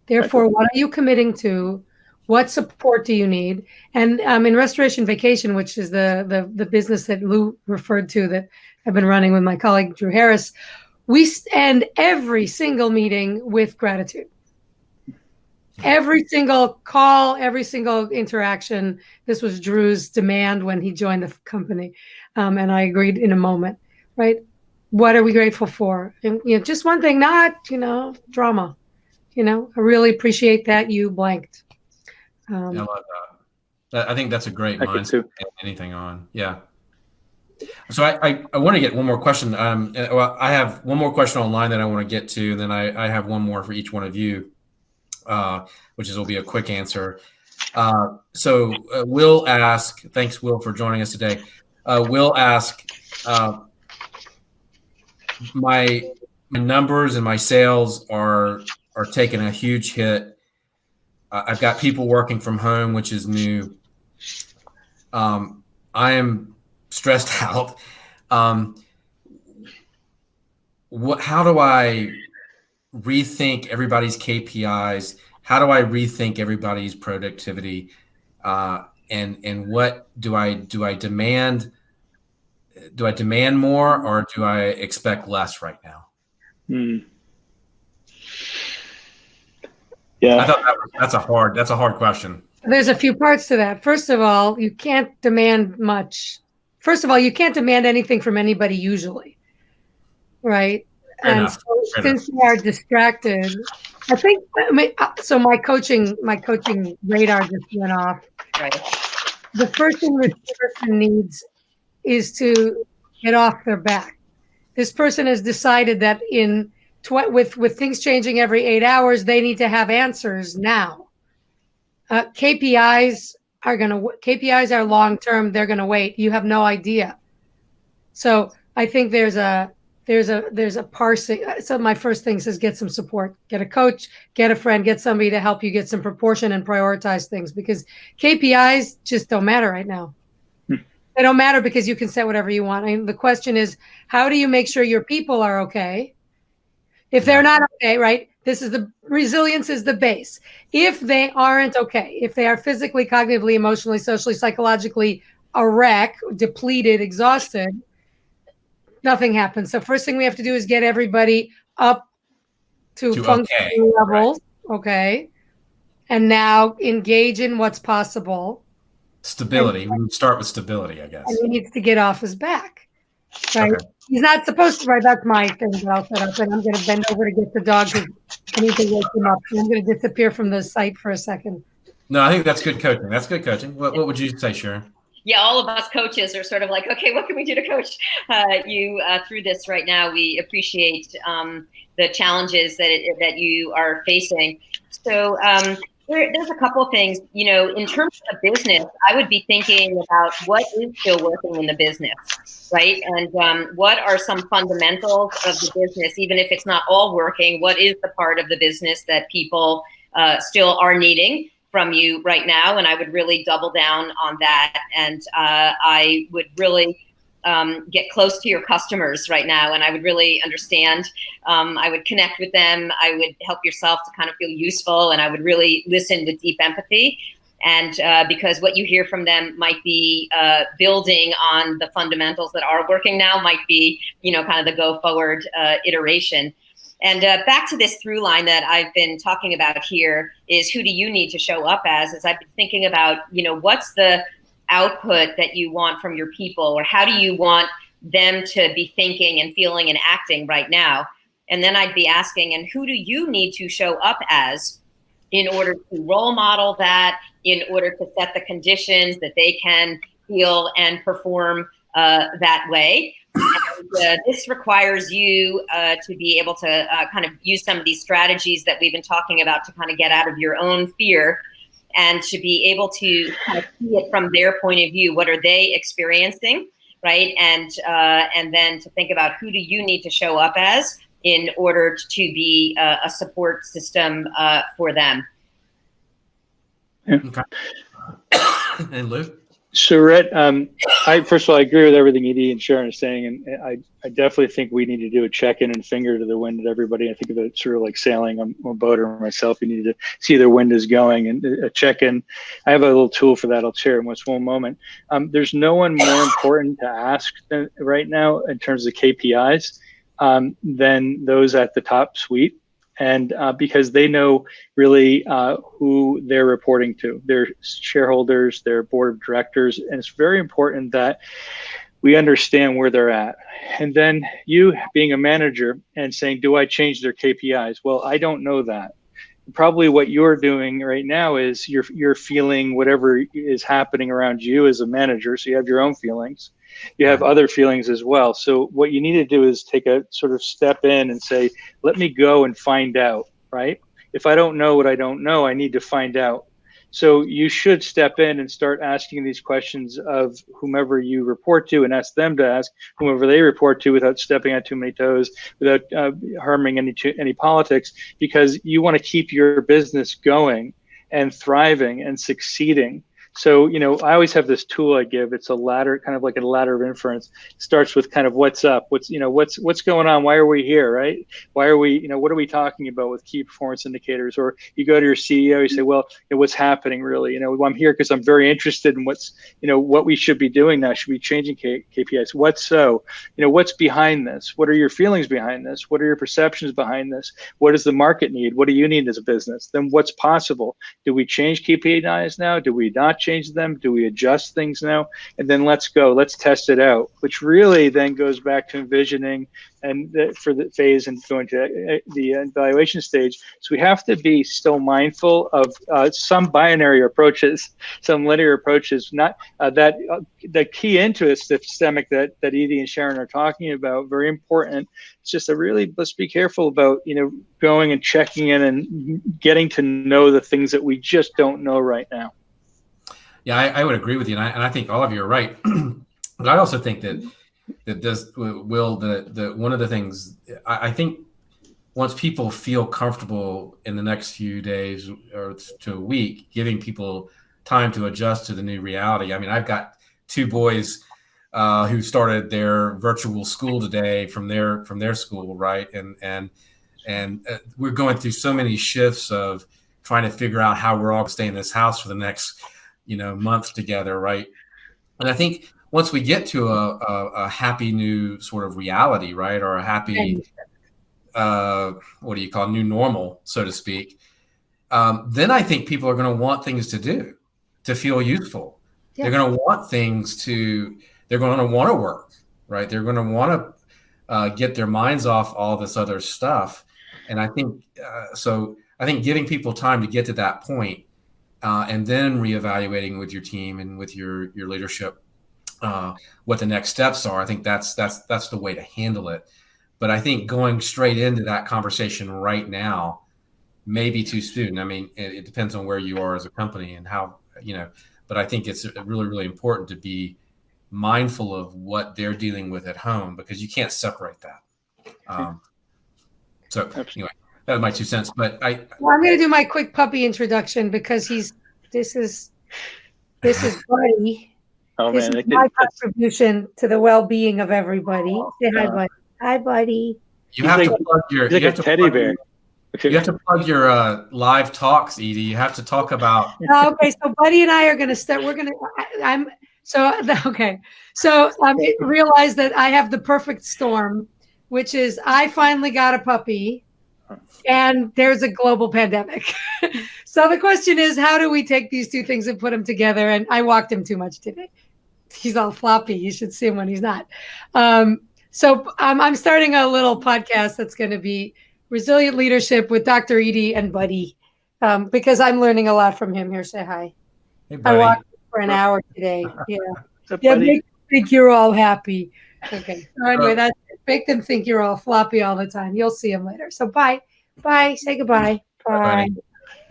Therefore, what are you committing to? What support do you need? And in Restoration Vacation, which is the business that Lou referred to that I've been running with my colleague, Drew Harris, we end every single meeting with gratitude. Every single call, every single interaction. This was Drew's demand when he joined the company. And I agreed in a moment, right? What are we grateful for? And just one thing, not, drama. I really appreciate that you blanked. I love that. I think that's a great mindset to add anything on. Yeah. So I want to get one more question. Well, I have one more question online that I want to get to, and then I have one more for each one of you, which will be a quick answer. So Will ask, thanks Will for joining us today. Will ask, my numbers and my sales are taking a huge hit. I've got people working from home, which is new. I am stressed out. How do I rethink everybody's KPIs? How do I rethink everybody's productivity? And what do I demand? Do I demand more, or do I expect less right now? Yeah, I thought that's a hard question. There's a few parts to that. First of all, you can't demand much. First of all, you can't demand anything from anybody usually, right? Fair enough. So since you are distracted, so my coaching radar just went off. Right. The first thing this person needs is to get off their back. This person has decided that with things changing every 8 hours, they need to have answers now. KPIs are long term. They're going to wait. You have no idea. So I think there's a parsing. So my first thing says get some support, get a coach, get a friend, get somebody to help you get some proportion and prioritize things, because KPIs just don't matter right now. They don't matter because you can set whatever you want. The question is, how do you make sure your people are okay? If they're not okay, right? Resilience is the base. If they aren't okay, if they are physically, cognitively, emotionally, socially, psychologically a wreck, depleted, exhausted, nothing happens. So first thing we have to do is get everybody up to functioning levels. Right. Okay. And now engage in what's possible. Stability. We would start with stability, I guess. And he needs to get off his back. Right? Okay. He's not supposed to, right? That's my thing that I'll set up. And I'm going to bend over to get the dog because I need to wake him up. And I'm going to disappear from the site for a second. No, I think that's good coaching. That's good coaching. What would you say, Sharon? Yeah, all of us coaches are sort of like, okay, what can we do to coach you through this right now? We appreciate the challenges that you are facing. So there's a couple of things, in terms of business, I would be thinking about what is still working in the business, right? And what are some fundamentals of the business, even if it's not all working, what is the part of the business that people still are needing from you right now? And I would really double down on that. And I would really get close to your customers right now. And I would really understand, I would connect with them. I would help yourself to kind of feel useful. And I would really listen with deep empathy. And because what you hear from them might be building on the fundamentals that are working now, might be, kind of the go forward iteration. And back to this through line that I've been talking about here is, who do you need to show up as I've been thinking about, what's the output that you want from your people, or how do you want them to be thinking and feeling and acting right now? And then I'd be asking, and who do you need to show up as in order to role model that, in order to set the conditions that they can feel and perform that way? And, this requires you to be able to kind of use some of these strategies that we've been talking about to kind of get out of your own fear, and to be able to kind of see it from their point of view. What are they experiencing, right? And then to think about, who do you need to show up as in order to be a support system for them. Yeah. Okay. And Lou? So, Rhett, first of all, I agree with everything Edy and Sharon are saying, and I definitely think we need to do a check-in and finger to the wind at everybody. I think of it sort of like sailing on a boat, or myself. You need to see their wind is going, and a check-in. I have a little tool for that. I'll share in just one moment. There's no one more important to ask right now in terms of KPIs than those at the top suite. And because they know really who they're reporting to, their shareholders, their board of directors. And it's very important that we understand where they're at. And then you being a manager and saying, do I change their KPIs? Well, I don't know that. Probably what you're doing right now is you're feeling whatever is happening around you as a manager. So you have your own feelings. You have other feelings as well. So what you need to do is take a sort of step in and say, let me go and find out, right? If I don't know what I don't know, I need to find out. So you should step in and start asking these questions of whomever you report to, and ask them to ask whomever they report to, without stepping on too many toes, without harming any politics, because you want to keep your business going and thriving and succeeding. So, I always have this tool I give. It's a ladder, kind of like a ladder of inference. It starts with kind of what's up, what's going on? Why are we here, right? Why are we, what are we talking about with key performance indicators? Or you go to your CEO, you say, well, what's happening really? Well, I'm here because I'm very interested in what's, what we should be doing now. Should we be changing KPIs? What's behind this? What are your feelings behind this? What are your perceptions behind this? What does the market need? What do you need as a business? Then what's possible? Do we change KPIs now? Do we not change them? Do we adjust things now? And then let's go, let's test it out, which really then goes back to envisioning and for the phase and going to the evaluation stage. So we have to be still mindful of some binary approaches, some linear approaches, not that the key into it, systemic that Edy and Sharon are talking about, very important. It's just let's be careful about, going and checking in and getting to know the things that we just don't know right now. Yeah, I would agree with you, and I think all of you are right. But I also think that this will the one of the things I think, once people feel comfortable in the next few days or to a week, giving people time to adjust to the new reality. I mean, I've got two boys who started their virtual school today from their school, right? And we're going through so many shifts of trying to figure out how we're all going to stay in this house for the next month together, right? And I think once we get to a happy new sort of reality, right, or a happy what do you call new normal, so to speak, then I think people are going to want things to do, to feel useful. Yeah. They're going to want they're going to want to work, right? They're going to want to get their minds off all this other stuff. And I think I think giving people time to get to that point, and then reevaluating with your team and with your leadership what the next steps are. I think that's the way to handle it. But I think going straight into that conversation right now may be too soon. I mean, it depends on where you are as a company and how, but I think it's really, really important to be mindful of what they're dealing with at home, because you can't separate that. So anyway, that was my 2 cents. But I'm going to do my quick puppy introduction, because this is Buddy. Oh, this man, is my contribution to the well-being of everybody. Say hi, Buddy. Hi, Buddy. You have to plug your teddy bear. You have to plug your live talks, Edy. You have to talk about. Okay, so Buddy and I are going to start. So realize that I have the perfect storm, which is I finally got a puppy. and there's a global pandemic. So the question is, how do we take these two things and put them together? And I walked him too much today. He's all floppy. You should see him when he's not. So I'm starting a little podcast that's going to be Resilient Leadership with Dr. Edy and Buddy, because I'm learning a lot from him. Here, say hi. Hey, buddy. I walked for an hour today. Yeah. What's up, Yeah, buddy? make them think you're all happy. Okay. So anyway, that's it. Make them think you're all floppy all the time. You'll see them later. So bye. Bye. Say goodbye. Bye.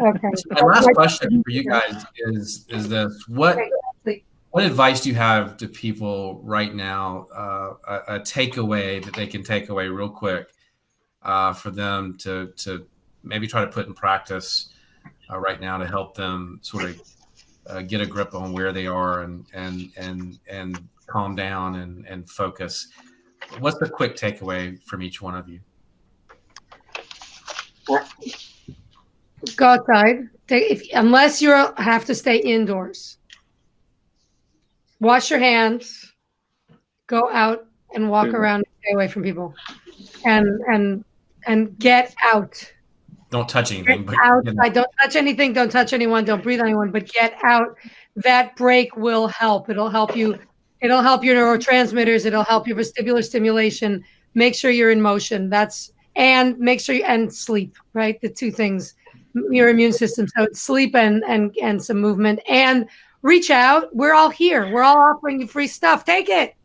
Okay. My last question for you guys is this: what advice do you have to people right now? A takeaway that they can take away real quick for them to maybe try to put in practice right now to help them sort of get a grip on where they are and calm down and focus. What's the quick takeaway from each one of you? Go outside. Unless you have to stay indoors. Wash your hands. Go out and walk around and stay away from people. And get out. Don't touch anything. Get outside. Don't touch anything. Don't touch anyone. Don't breathe on anyone. But get out. That break will help. It'll help you. It'll help your neurotransmitters. It'll help your vestibular stimulation. Make sure you're in motion. And make sure and sleep. Right, the two things. Your immune system. So it's sleep and some movement, and reach out. We're all here. We're all offering you free stuff. Take it.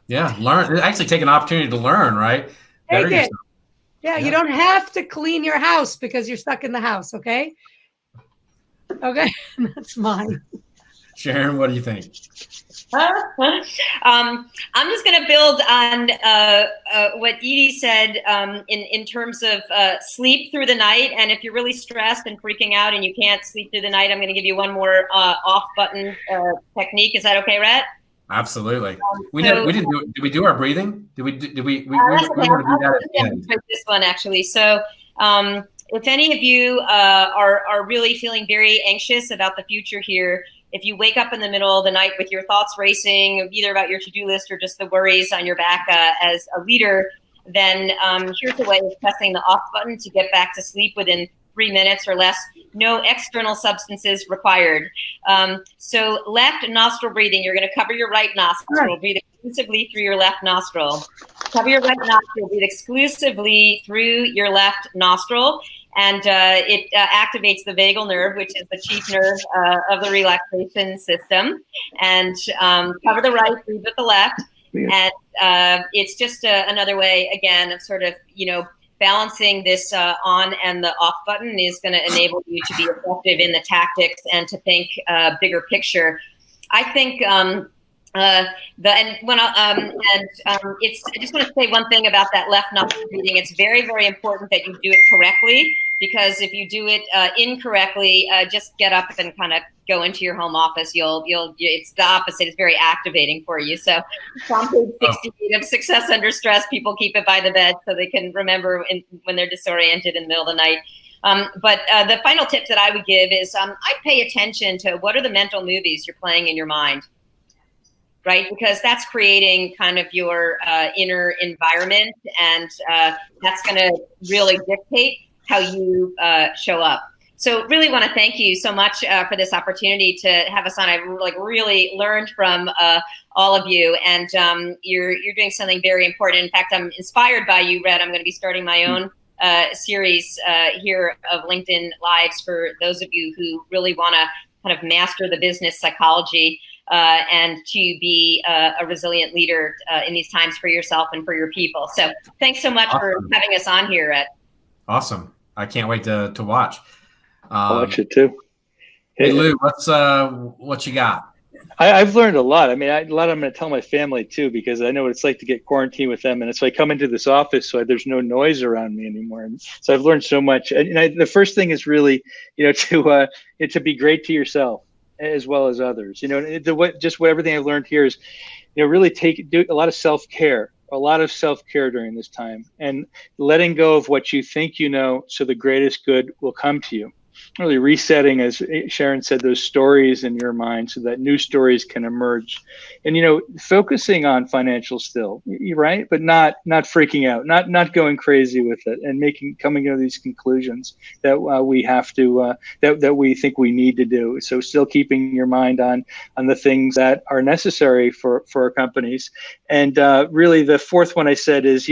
Yeah, learn. Actually, take an opportunity to learn. Right. Take it. Yeah, you don't have to clean your house because you're stuck in the house. Okay. Okay, that's mine. Sharon, what do you think? I'm just going to build on what Edy said in terms of sleep through the night. And if you're really stressed and freaking out and you can't sleep through the night, I'm going to give you one more off-button technique. Is that okay, Rhett? Absolutely. We didn't do it. Did we do our breathing? Did we want to do that at the end. This one actually. So if any of you are really feeling very anxious about the future here, if you wake up in the middle of the night with your thoughts racing, either about your to-do list or just the worries on your back as a leader, then here's a way of pressing the off button to get back to sleep within 3 minutes or less. No external substances required. So left nostril breathing, you're going to cover your right nostril, breathe exclusively through your left nostril. Cover your right nostril, breathe exclusively through your left nostril. And it activates the vagal nerve, which is the chief nerve of the relaxation system. And cover the right, breathe with the left. And it's just another way, again, of sort of, balancing this on and the off button is going to enable you to be effective in the tactics and to think bigger picture. I think I just want to say one thing about that left nostril breathing. It's very, very important that you do it correctly, because if you do it incorrectly, just get up and kind of go into your home office. It's the opposite. It's very activating for you. So on page 68 of Success Under Stress, people keep it by the bed so they can remember when they're disoriented in the middle of the night. But the final tip that I would give is I'd pay attention to what are the mental movies you're playing in your mind. Right, because that's creating kind of your inner environment, and that's going to really dictate how you show up. So really want to thank you so much for this opportunity to have us on. I've really learned from all of you, and you're doing something very important. In fact, I'm inspired by you, Rhett. I'm going to be starting my own series here of LinkedIn Lives for those of you who really want to kind of master the business psychology and to be a resilient leader in these times for yourself and for your people. So thanks so much for having us on here, Rhett. Awesome. I can't wait to watch. I'll watch it too. Hey, Lou, what you got? I've learned a lot. I mean, a lot I'm going to tell my family too, because I know what it's like to get quarantined with them. And so I come into this office, so there's no noise around me anymore. And so I've learned so much. And the first thing is really, to be great to yourself as well as others. Everything I've learned here is, really do a lot of self-care during this time, and letting go of what you think so the greatest good will come to you. really resetting, as Sharon said, those stories in your mind so that new stories can emerge. And, focusing on financial still, right? But not freaking out, not going crazy with it, and coming to these conclusions that we have to, that we think we need to do. So still keeping your mind on the things that are necessary for our companies. And really the fourth one I said is,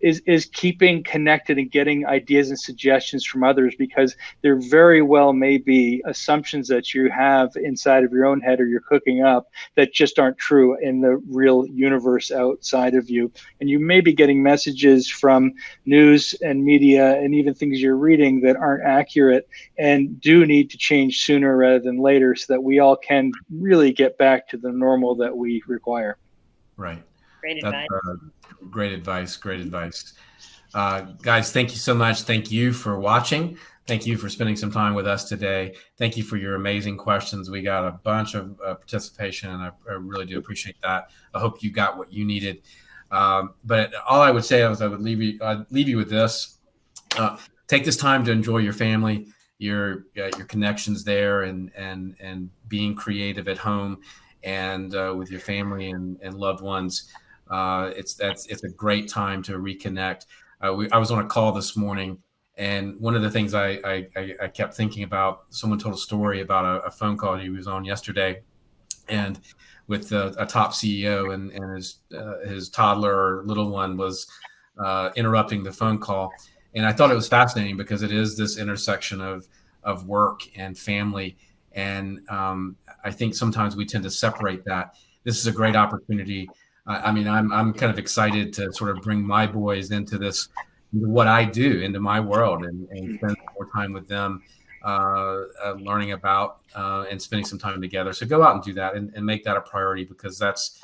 is keeping connected and getting ideas and suggestions from others, because there very well may be assumptions that you have inside of your own head or you're cooking up that just aren't true in the real universe outside of you. And you may be getting messages from news and media and even things you're reading that aren't accurate and do need to change sooner rather than later, so that we all can really get back to the normal that we require. Right. Great advice. Great advice. Great advice. Guys, thank you so much. Thank you for watching. Thank you for spending some time with us today. Thank you for your amazing questions. We got a bunch of participation, and I really do appreciate that. I hope you got what you needed. But all I would say is I'd leave you with this. Take this time to enjoy your family, your connections there, and being creative at home and with your family and loved ones. It's a great time to reconnect. I was on a call this morning, and one of the things I kept thinking about, someone told a story about a phone call he was on yesterday, and with a top CEO, and his toddler or little one was interrupting the phone call. And I thought it was fascinating because it is this intersection of work and family. And I think sometimes we tend to separate that. This is a great opportunity. I'm kind of excited to sort of bring my boys into this, what I do, into my world, and spend more time with them, learning about and spending some time together. So go out and do that and make that a priority, because that's,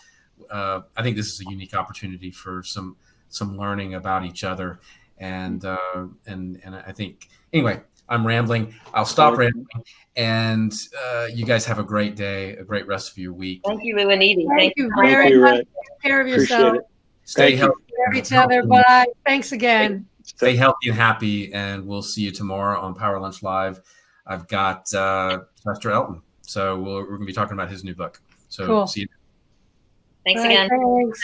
I think this is a unique opportunity for some learning about each other. And I think, anyway, I'm rambling. I'll stop rambling. And you guys have a great day, a great rest of your week. Thank you, Lou and Edy. Thank you very much. Take care of yourself. Stay healthy. Take care of each other. Bye. Thanks again. Stay healthy and happy, and we'll see you tomorrow on Power Lunch Live. I've got Pastor Elton, so we're going to be talking about his new book. So cool. See you. Thanks again. Thanks.